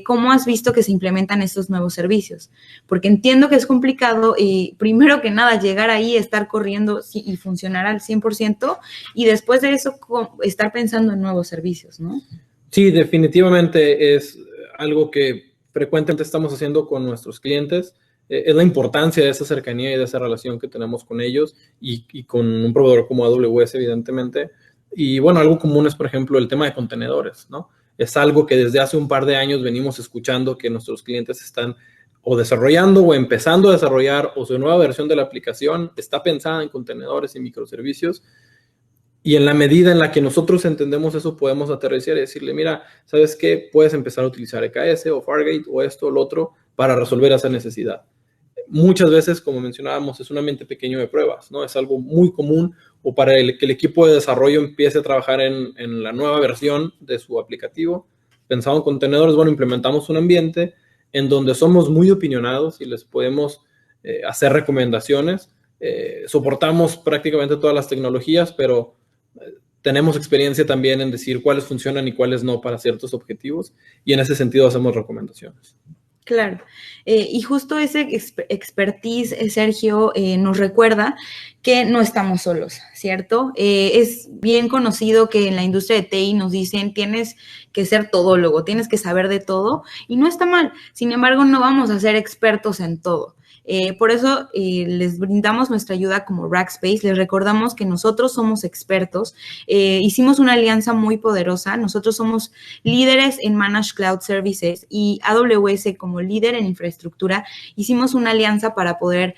¿cómo has visto que se implementan estos nuevos servicios? Porque entiendo que es complicado, primero que nada, llegar ahí, estar corriendo y funcionar al 100%, y después de eso, estar pensando en nuevos servicios, ¿no? Sí, definitivamente es algo que frecuentemente estamos haciendo con nuestros clientes. Es la importancia de esa cercanía y de esa relación que tenemos con ellos y con un proveedor como AWS, evidentemente. Y bueno, algo común es, por ejemplo, el tema de contenedores, ¿no? Es algo que desde hace un par de años venimos escuchando que nuestros clientes están o desarrollando o empezando a desarrollar, o su nueva versión de la aplicación está pensada en contenedores y microservicios. Y en la medida en la que nosotros entendemos eso, podemos aterrizar y decirle, mira, ¿sabes qué? Puedes empezar a utilizar EKS o Fargate o esto o lo otro para resolver esa necesidad. Muchas veces, como mencionábamos, es un ambiente pequeño de pruebas, ¿no? Es algo muy común, o para que el equipo de desarrollo empiece a trabajar en la nueva versión de su aplicativo. Pensado en contenedores, bueno, implementamos un ambiente en donde somos muy opinionados y les podemos hacer recomendaciones. Soportamos prácticamente todas las tecnologías, pero tenemos experiencia también en decir cuáles funcionan y cuáles no para ciertos objetivos, y en ese sentido hacemos recomendaciones. Claro. Y justo ese expertise, Sergio, nos recuerda que no estamos solos, ¿cierto? Es bien conocido que en la industria de TI nos dicen tienes que ser todólogo, tienes que saber de todo, y no está mal. Sin embargo, no vamos a ser expertos en todo. Por eso les brindamos nuestra ayuda como Rackspace. Les recordamos que nosotros somos expertos. Hicimos una alianza muy poderosa. Nosotros somos líderes en Managed Cloud Services y AWS como líder en infraestructura hicimos una alianza para poder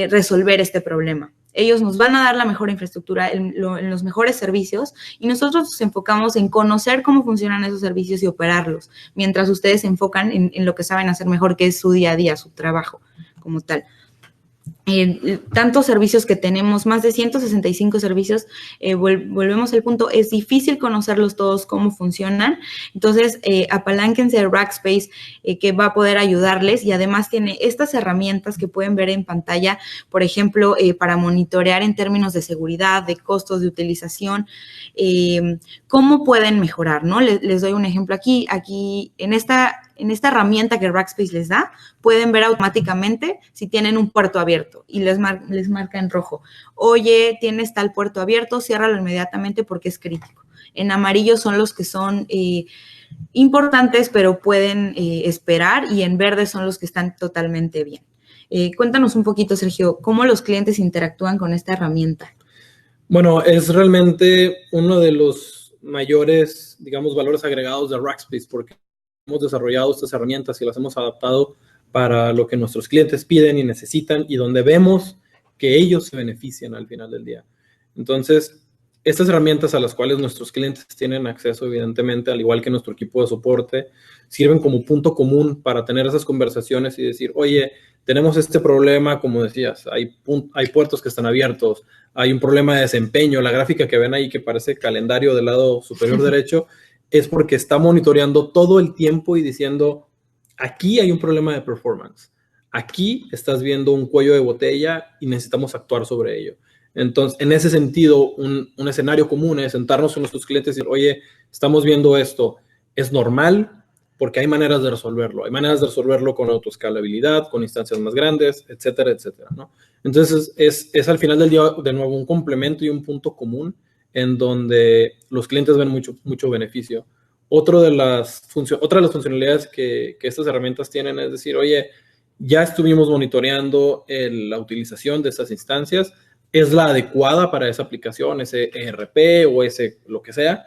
resolver este problema. Ellos nos van a dar la mejor infraestructura, en los mejores servicios, y nosotros nos enfocamos en conocer cómo funcionan esos servicios y operarlos, mientras ustedes se enfocan en lo que saben hacer mejor, que es su día a día, su trabajo como tal. Tantos servicios que tenemos, más de 165 servicios, volvemos al punto, es difícil conocerlos todos, cómo funcionan. Entonces, apalánquense de Rackspace, que va a poder ayudarles, y además tiene estas herramientas que pueden ver en pantalla, por ejemplo, para monitorear en términos de seguridad, de costos de utilización, cómo pueden mejorar, ¿no? Les doy un ejemplo aquí en esta herramienta que Rackspace les da, pueden ver automáticamente si tienen un puerto abierto y les marca en rojo. Oye, tienes tal puerto abierto, ciérralo inmediatamente porque es crítico. En amarillo son los que son importantes, pero pueden esperar, y en verde son los que están totalmente bien. Cuéntanos un poquito, Sergio, ¿cómo los clientes interactúan con esta herramienta? Bueno, es realmente uno de los mayores, digamos, valores agregados de Rackspace, porque hemos desarrollado estas herramientas y las hemos adaptado para lo que nuestros clientes piden y necesitan, y donde vemos que ellos se benefician al final del día. Entonces, estas herramientas a las cuales nuestros clientes tienen acceso, evidentemente, al igual que nuestro equipo de soporte, sirven como punto común para tener esas conversaciones y decir, oye, tenemos este problema, como decías, hay puertos que están abiertos, hay un problema de desempeño, la gráfica que ven ahí que parece calendario del lado superior derecho, es porque está monitoreando todo el tiempo y diciendo, aquí hay un problema de performance, aquí estás viendo un cuello de botella y necesitamos actuar sobre ello. Entonces, en ese sentido, un escenario común es sentarnos con nuestros clientes y decir, oye, estamos viendo esto, ¿es normal? Porque hay maneras de resolverlo. Hay maneras de resolverlo con autoescalabilidad, con instancias más grandes, etcétera, etcétera, ¿no? Entonces, es al final del día, de nuevo, un complemento y un punto común en donde los clientes ven mucho beneficio. Otra de las funcionalidades que estas herramientas tienen es decir, oye, ya estuvimos monitoreando la utilización de estas instancias, es la adecuada para esa aplicación, ese ERP o ese lo que sea,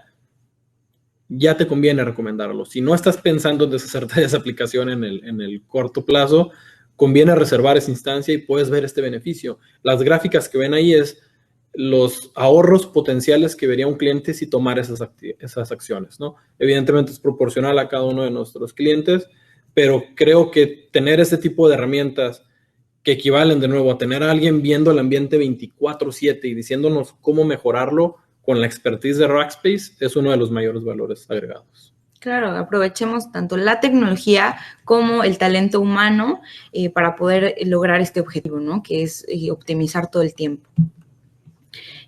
ya te conviene recomendarlo. Si no estás pensando en deshacerte de esa aplicación en el corto plazo, conviene reservar esa instancia y puedes ver este beneficio. Las gráficas que ven ahí es los ahorros potenciales que vería un cliente si tomara esas acciones, ¿no? Evidentemente es proporcional a cada uno de nuestros clientes, pero creo que tener este tipo de herramientas que equivalen de nuevo a tener a alguien viendo el ambiente 24/7 y diciéndonos cómo mejorarlo con la expertise de Rackspace es uno de los mayores valores agregados. Claro, aprovechemos tanto la tecnología como el talento humano para poder lograr este objetivo, ¿no? Que es optimizar todo el tiempo.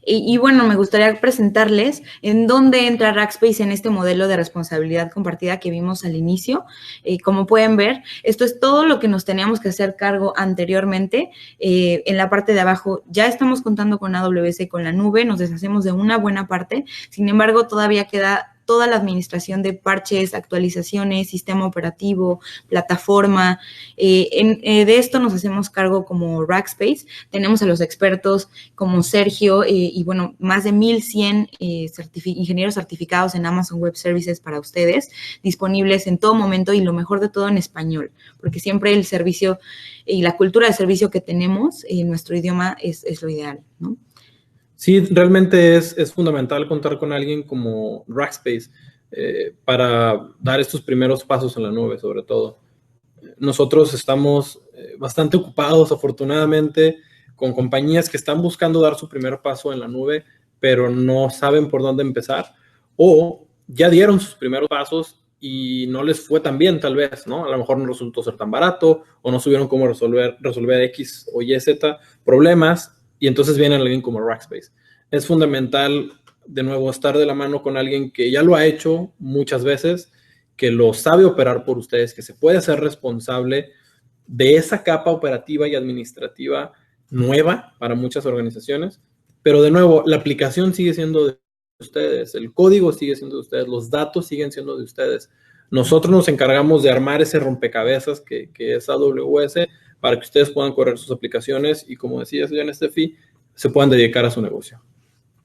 Y bueno, me gustaría presentarles en dónde entra Rackspace en este modelo de responsabilidad compartida que vimos al inicio. Como pueden ver, esto es todo lo que nos teníamos que hacer cargo anteriormente. En la parte de abajo ya estamos contando con AWS, con la nube, nos deshacemos de una buena parte. Sin embargo, todavía queda toda la administración de parches, actualizaciones, sistema operativo, plataforma. De esto nos hacemos cargo como Rackspace. Tenemos a los expertos como Sergio y bueno, más de 1,100 ingenieros certificados en Amazon Web Services para ustedes, disponibles en todo momento y lo mejor de todo en español, porque siempre el servicio y la cultura de servicio que tenemos en nuestro idioma es lo ideal, ¿no? Sí, realmente es fundamental contar con alguien como Rackspace para dar estos primeros pasos en la nube, sobre todo. Nosotros estamos bastante ocupados, afortunadamente, con compañías que están buscando dar su primer paso en la nube, pero no saben por dónde empezar, o ya dieron sus primeros pasos y no les fue tan bien, tal vez, ¿no? A lo mejor no resultó ser tan barato, o no supieron cómo resolver X o Y, Z problemas, y entonces viene alguien como Rackspace. Es fundamental, de nuevo, estar de la mano con alguien que ya lo ha hecho muchas veces que lo sabe operar por ustedes, que se puede hacer responsable de esa capa operativa y administrativa nueva para muchas organizaciones. Pero de nuevo, la aplicación sigue siendo de ustedes, el código sigue siendo de ustedes, los datos siguen siendo de ustedes. Nosotros nos encargamos de armar ese rompecabezas que es AWS para que ustedes puedan correr sus aplicaciones y, como decía señor Steffi, se puedan dedicar a su negocio.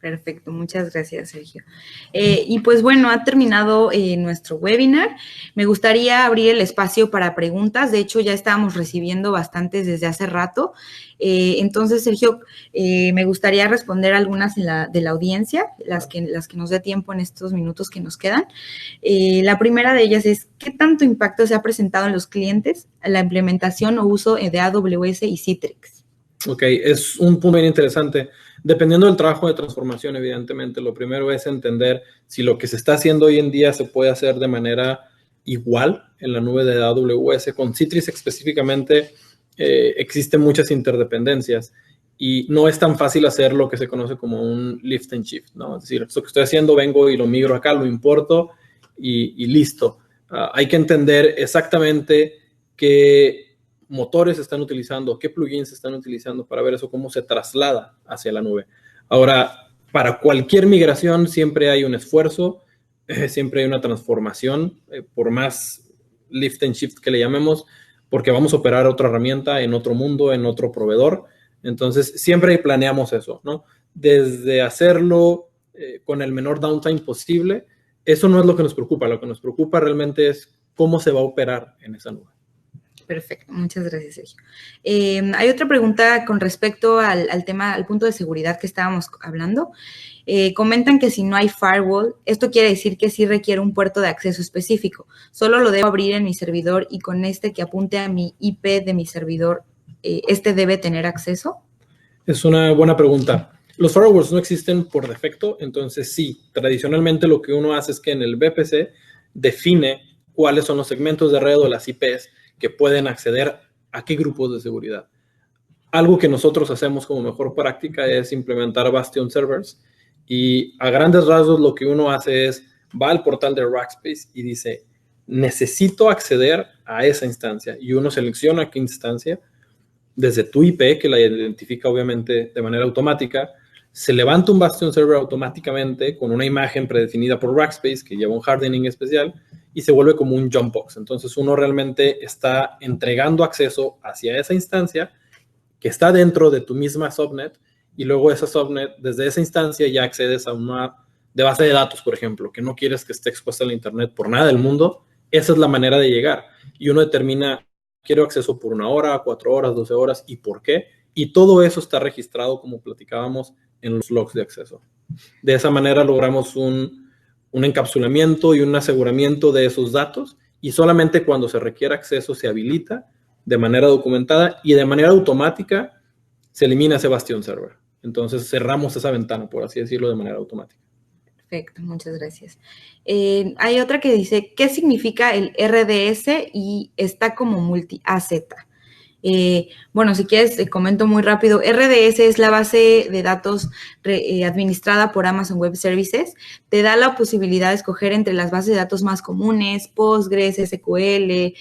Perfecto, muchas gracias, Sergio. Y pues bueno, ha terminado nuestro webinar. Me gustaría abrir el espacio para preguntas. De hecho, ya estábamos recibiendo bastantes desde hace rato. Entonces, Sergio, me gustaría responder algunas de la audiencia, las que nos dé tiempo en estos minutos que nos quedan. La primera de ellas es, ¿qué tanto impacto se ha presentado en los clientes la implementación o uso de AWS y Citrix? Ok, es un punto bien interesante. Dependiendo del trabajo de transformación, evidentemente, lo primero es entender si lo que se está haciendo hoy en día se puede hacer de manera igual en la nube de AWS. Con Citrix específicamente existen muchas interdependencias y no es tan fácil hacer lo que se conoce como un lift and shift, ¿no? Es decir, esto que estoy haciendo, vengo y lo migro acá, lo importo y listo. Hay que entender exactamente qué motores están utilizando, qué plugins están utilizando para ver eso, cómo se traslada hacia la nube. Ahora, para cualquier migración siempre hay un esfuerzo, siempre hay una transformación, por más lift and shift que le llamemos, porque vamos a operar otra herramienta en otro mundo, en otro proveedor. Entonces, siempre planeamos eso, ¿no? Desde hacerlo con el menor downtime posible, eso no es lo que nos preocupa. Lo que nos preocupa realmente es cómo se va a operar en esa nube. Perfecto, muchas gracias, Sergio. Hay otra pregunta con respecto al tema, al punto de seguridad que estábamos hablando. Comentan que si no hay firewall, esto quiere decir que sí requiere un puerto de acceso específico. Solo lo debo abrir en mi servidor y con este que apunte a mi IP de mi servidor, ¿este debe tener acceso? Es una buena pregunta. Los firewalls no existen por defecto, entonces sí, tradicionalmente lo que uno hace es que en el VPC define cuáles son los segmentos de red o las IPs que pueden acceder a qué grupos de seguridad. Algo que nosotros hacemos como mejor práctica es implementar Bastion Servers y a grandes rasgos lo que uno hace es va al portal de Rackspace y dice necesito acceder a esa instancia y uno selecciona qué instancia desde tu IP, que la identifica obviamente de manera automática, se levanta un Bastion Server automáticamente con una imagen predefinida por Rackspace que lleva un hardening especial y se vuelve como un jump box. Entonces uno realmente está entregando acceso hacia esa instancia que está dentro de tu misma subnet y luego esa subnet, desde esa instancia ya accedes a una de base de datos, por ejemplo, que no quieres que esté expuesta al internet por nada del mundo. Esa es la manera de llegar y uno determina quiero acceso por 1 hora, 4 horas, 12 horas y por qué. Y todo eso está registrado, como platicábamos, en los logs de acceso. De esa manera logramos un encapsulamiento y un aseguramiento de esos datos y solamente cuando se requiere acceso se habilita de manera documentada y de manera automática se elimina ese Bastion Server. Entonces cerramos esa ventana, por así decirlo, de manera automática. Perfecto, muchas gracias. Hay otra que dice, ¿qué significa el RDS y está como multi-AZ? Bueno, si quieres, te comento muy rápido. RDS es la base de datos administrada por Amazon Web Services. Te da la posibilidad de escoger entre las bases de datos más comunes, Postgres, SQL,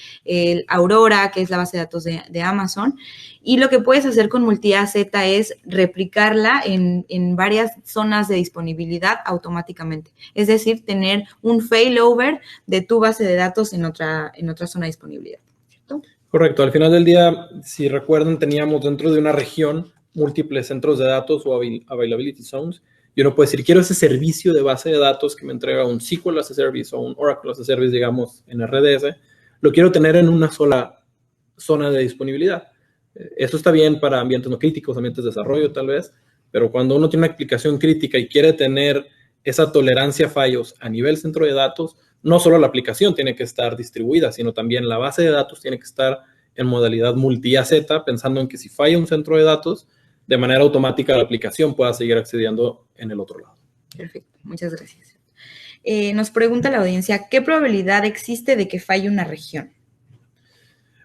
Aurora, que es la base de datos de Amazon. Y lo que puedes hacer con multi-AZ es replicarla en varias zonas de disponibilidad automáticamente. Es decir, tener un failover de tu base de datos en otra zona de disponibilidad. ¿Cierto? Correcto. Al final del día, si recuerdan, teníamos dentro de una región múltiples centros de datos o availability zones. Y uno puede decir, quiero ese servicio de base de datos que me entrega un SQL as a Service o un Oracle as a Service, digamos, en RDS. Lo quiero tener en una sola zona de disponibilidad. Eso está bien para ambientes no críticos, ambientes de desarrollo tal vez, pero cuando uno tiene una aplicación crítica y quiere tener esa tolerancia a fallos a nivel centro de datos, no solo la aplicación tiene que estar distribuida, sino también la base de datos tiene que estar en modalidad multi-AZ, pensando en que si falla un centro de datos, de manera automática la aplicación pueda seguir accediendo en el otro lado. Perfecto, muchas gracias. Nos pregunta la audiencia, ¿qué probabilidad existe de que falle una región?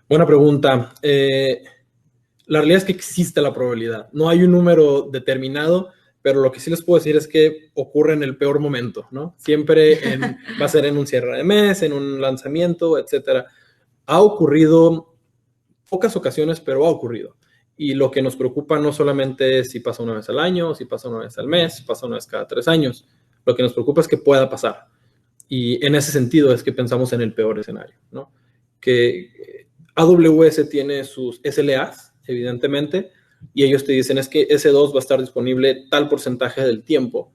Buena pregunta. La realidad es que existe la probabilidad. No hay un número determinado, pero lo que sí les puedo decir es que ocurre en el peor momento, ¿no? Siempre va a ser en un cierre de mes, en un lanzamiento, etcétera. Ha ocurrido pocas ocasiones, pero ha ocurrido. Y lo que nos preocupa no solamente es si pasa una vez al año, si pasa una vez al mes, si pasa una vez cada 3 años. Lo que nos preocupa es que pueda pasar. Y en ese sentido es que pensamos en el peor escenario, ¿no? Que AWS tiene sus SLAs, evidentemente, y ellos te dicen es que S2 va a estar disponible tal porcentaje del tiempo.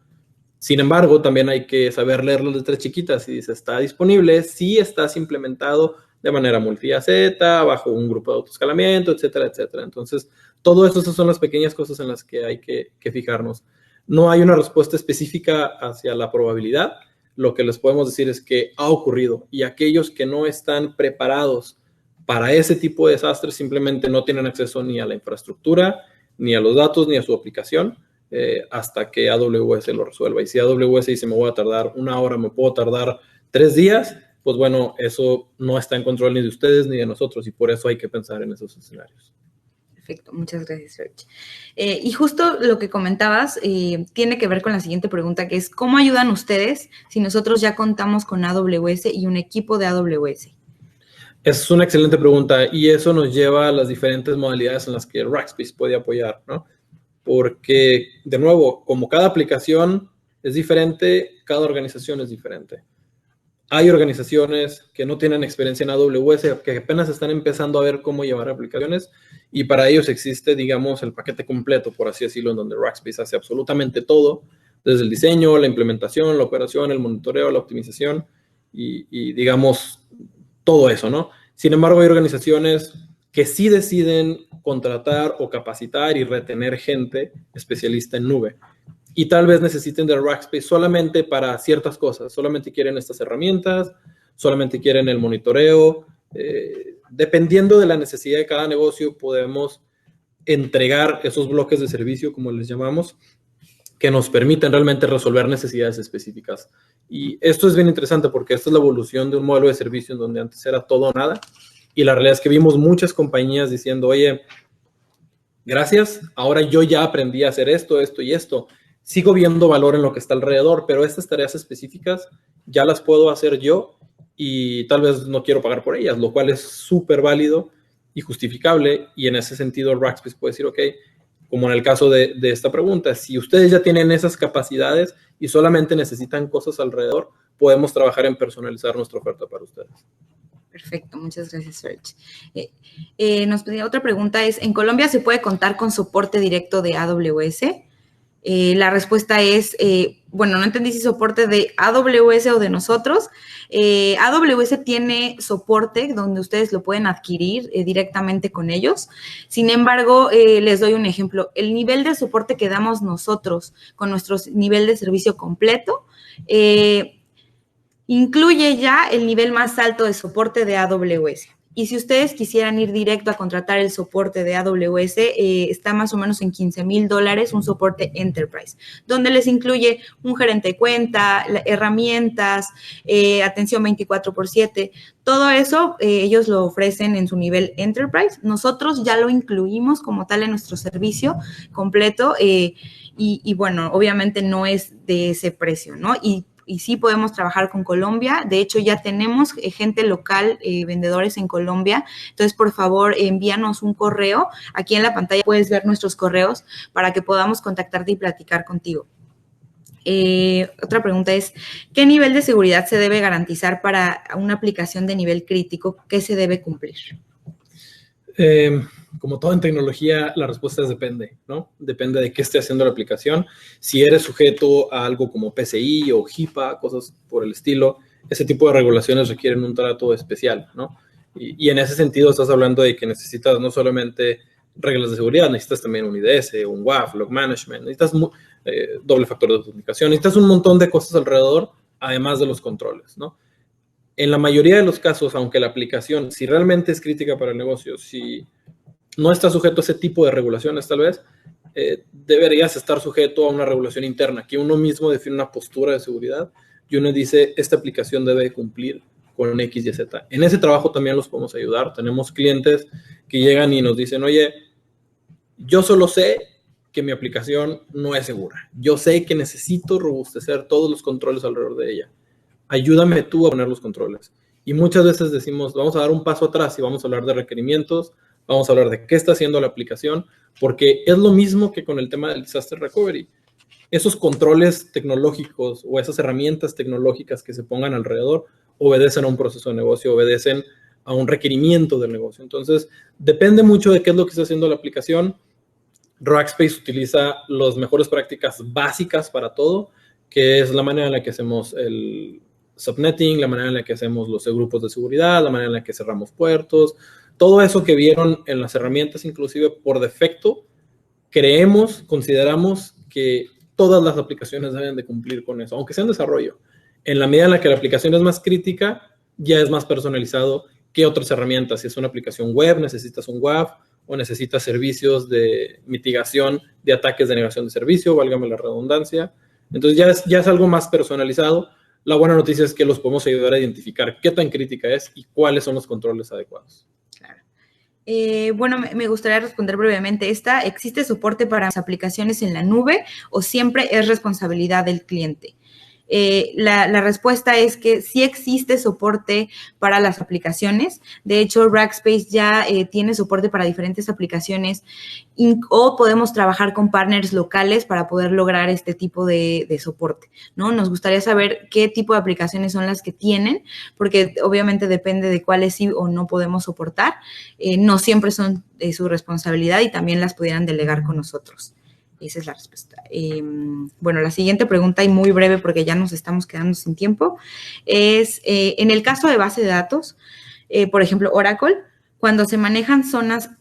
Sin embargo, también hay que saber leer las letras chiquitas y dice está disponible si estás implementado de manera multi-AZ, bajo un grupo de autoescalamiento, etcétera, etcétera. Entonces, todo eso, esas son las pequeñas cosas en las que hay que fijarnos. No hay una respuesta específica hacia la probabilidad. Lo que les podemos decir es que ha ocurrido y aquellos que no están preparados para ese tipo de desastres simplemente no tienen acceso ni a la infraestructura, ni a los datos, ni a su aplicación, hasta que AWS lo resuelva. Y si AWS dice me voy a tardar 1 hora, me puedo tardar 3 días, pues bueno, eso no está en control ni de ustedes ni de nosotros y por eso hay que pensar en esos escenarios. Perfecto, muchas gracias, Serge. Y justo lo que comentabas tiene que ver con la siguiente pregunta, que es ¿cómo ayudan ustedes si nosotros ya contamos con AWS y un equipo de AWS? Es una excelente pregunta y eso nos lleva a las diferentes modalidades en las que Rackspace puede apoyar, ¿no? Porque, de nuevo, como cada aplicación es diferente, cada organización es diferente. Hay organizaciones que no tienen experiencia en AWS, que apenas están empezando a ver cómo llevar aplicaciones y para ellos existe, digamos, el paquete completo, por así decirlo, en donde Rackspace hace absolutamente todo, desde el diseño, la implementación, la operación, el monitoreo, la optimización y digamos, todo eso, ¿no? Sin embargo, hay organizaciones que sí deciden contratar o capacitar y retener gente especialista en nube. Y tal vez necesiten de Rackspace solamente para ciertas cosas. Solamente quieren estas herramientas, solamente quieren el monitoreo. Dependiendo de la necesidad de cada negocio, podemos entregar esos bloques de servicio, como les llamamos, que nos permiten realmente resolver necesidades específicas. Y esto es bien interesante porque esta es la evolución de un modelo de servicio en donde antes era todo o nada. Y la realidad es que vimos muchas compañías diciendo, oye, gracias, ahora yo ya aprendí a hacer esto, esto y esto. Sigo viendo valor en lo que está alrededor, pero estas tareas específicas ya las puedo hacer yo y tal vez no quiero pagar por ellas, lo cual es súper válido y justificable. Y en ese sentido, Rackspace puede decir, ok, como en el caso de esta pregunta, si ustedes ya tienen esas capacidades y solamente necesitan cosas alrededor, podemos trabajar en personalizar nuestra oferta para ustedes. Perfecto, muchas gracias, Serge. Nos pedía otra pregunta, es, ¿en Colombia se puede contar con soporte directo de AWS? La respuesta es, bueno, no entendí si soporte de AWS o de nosotros. AWS tiene soporte donde ustedes lo pueden adquirir directamente con ellos. Sin embargo, les doy un ejemplo. El nivel de soporte que damos nosotros con nuestro nivel de servicio completo incluye ya el nivel más alto de soporte de AWS. Y si ustedes quisieran ir directo a contratar el soporte de AWS, está más o menos en $15,000 un soporte Enterprise, donde les incluye un gerente de cuenta, herramientas, atención 24/7. Todo eso ellos lo ofrecen en su nivel Enterprise. Nosotros ya lo incluimos como tal en nuestro servicio completo y bueno, obviamente no es de ese precio, ¿no? Y sí podemos trabajar con Colombia. De hecho, ya tenemos gente local, vendedores en Colombia. Entonces, por favor, envíanos un correo. Aquí en la pantalla puedes ver nuestros correos para que podamos contactarte y platicar contigo. Otra pregunta es, ¿qué nivel de seguridad se debe garantizar para una aplicación de nivel crítico? ¿Qué se debe cumplir? Como todo en tecnología, la respuesta es depende, ¿no? Depende de qué esté haciendo la aplicación. Si eres sujeto a algo como PCI o HIPAA, cosas por el estilo, ese tipo de regulaciones requieren un trato especial, ¿no? Y en ese sentido estás hablando de que necesitas no solamente reglas de seguridad, necesitas también un IDS, un WAF, log management, necesitas doble factor de autenticación, necesitas un montón de cosas alrededor, además de los controles, ¿no? En la mayoría de los casos, aunque la aplicación, si realmente es crítica para el negocio, si no está sujeto a ese tipo de regulaciones, tal vez, deberías estar sujeto a una regulación interna, que uno mismo define una postura de seguridad y uno dice, esta aplicación debe cumplir con X, Y, Z. En ese trabajo también los podemos ayudar. Tenemos clientes que llegan y nos dicen, oye, yo solo sé que mi aplicación no es segura. Yo sé que necesito robustecer todos los controles alrededor de ella. Ayúdame tú a poner los controles. Y muchas veces decimos, vamos a dar un paso atrás y vamos a hablar de requerimientos, vamos a hablar de qué está haciendo la aplicación, porque es lo mismo que con el tema del disaster recovery. Esos controles tecnológicos o esas herramientas tecnológicas que se pongan alrededor obedecen a un proceso de negocio, obedecen a un requerimiento del negocio. Entonces, depende mucho de qué es lo que está haciendo la aplicación. Rackspace utiliza las mejores prácticas básicas para todo, que es la manera en la que hacemos el subnetting, la manera en la que hacemos los grupos de seguridad, la manera en la que cerramos puertos, todo eso que vieron en las herramientas, inclusive por defecto, consideramos que todas las aplicaciones deben de cumplir con eso, aunque sea en desarrollo. En la medida en la que la aplicación es más crítica, ya es más personalizado que otras herramientas. Si es una aplicación web, necesitas un WAF o necesitas servicios de mitigación de ataques de negación de servicio, válgame la redundancia. Entonces ya es algo más personalizado. La buena noticia es que los podemos ayudar a identificar qué tan crítica es y cuáles son los controles adecuados. Claro. Bueno, me gustaría responder brevemente esta. ¿Existe soporte para las aplicaciones en la nube o siempre es responsabilidad del cliente? La respuesta es que sí existe soporte para las aplicaciones. De hecho, Rackspace ya tiene soporte para diferentes aplicaciones o podemos trabajar con partners locales para poder lograr este tipo de soporte, ¿no? Nos gustaría saber qué tipo de aplicaciones son las que tienen, porque obviamente depende de cuáles sí o no podemos soportar. No siempre son su responsabilidad y también las pudieran delegar con nosotros. Esa es la respuesta. Bueno, la siguiente pregunta, y muy breve porque ya nos estamos quedando sin tiempo, es, en el caso de base de datos, por ejemplo, Oracle, cuando se manejan zonas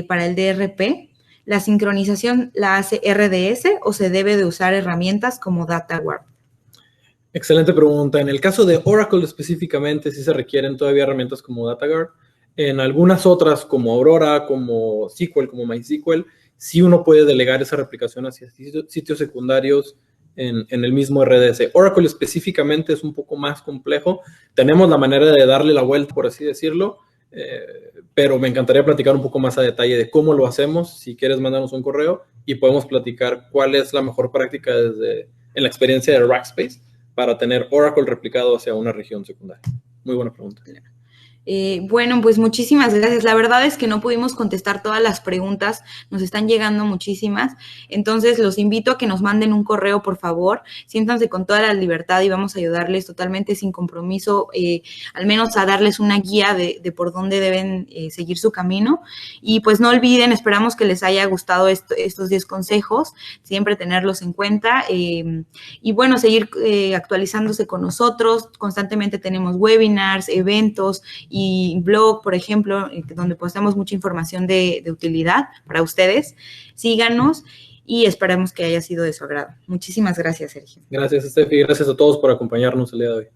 para el DRP, ¿la sincronización la hace RDS o se debe de usar herramientas como DataGuard? Excelente pregunta. En el caso de Oracle específicamente, sí se requieren todavía herramientas como DataGuard. En algunas otras, como Aurora, como SQL, como MySQL, sí uno puede delegar esa replicación hacia sitios secundarios en el mismo RDS. Oracle específicamente es un poco más complejo. Tenemos la manera de darle la vuelta, por así decirlo, pero me encantaría platicar un poco más a detalle de cómo lo hacemos. Si quieres, mándanos un correo y podemos platicar cuál es la mejor práctica en la experiencia de Rackspace para tener Oracle replicado hacia una región secundaria. Muy buena pregunta. Bueno, pues muchísimas gracias. La verdad es que no pudimos contestar todas las preguntas, nos están llegando muchísimas. Entonces, los invito a que nos manden un correo, por favor. Siéntanse con toda la libertad y vamos a ayudarles totalmente sin compromiso, al menos a darles una guía de por dónde deben seguir su camino. Y pues no olviden, esperamos que les haya gustado estos 10 consejos, siempre tenerlos en cuenta. Y bueno, seguir actualizándose con nosotros. Constantemente tenemos webinars, eventos y blog, por ejemplo, donde postamos mucha información de utilidad para ustedes. Síganos y esperamos que haya sido de su agrado. Muchísimas gracias, Sergio. Gracias, Steffi. Gracias a todos por acompañarnos el día de hoy.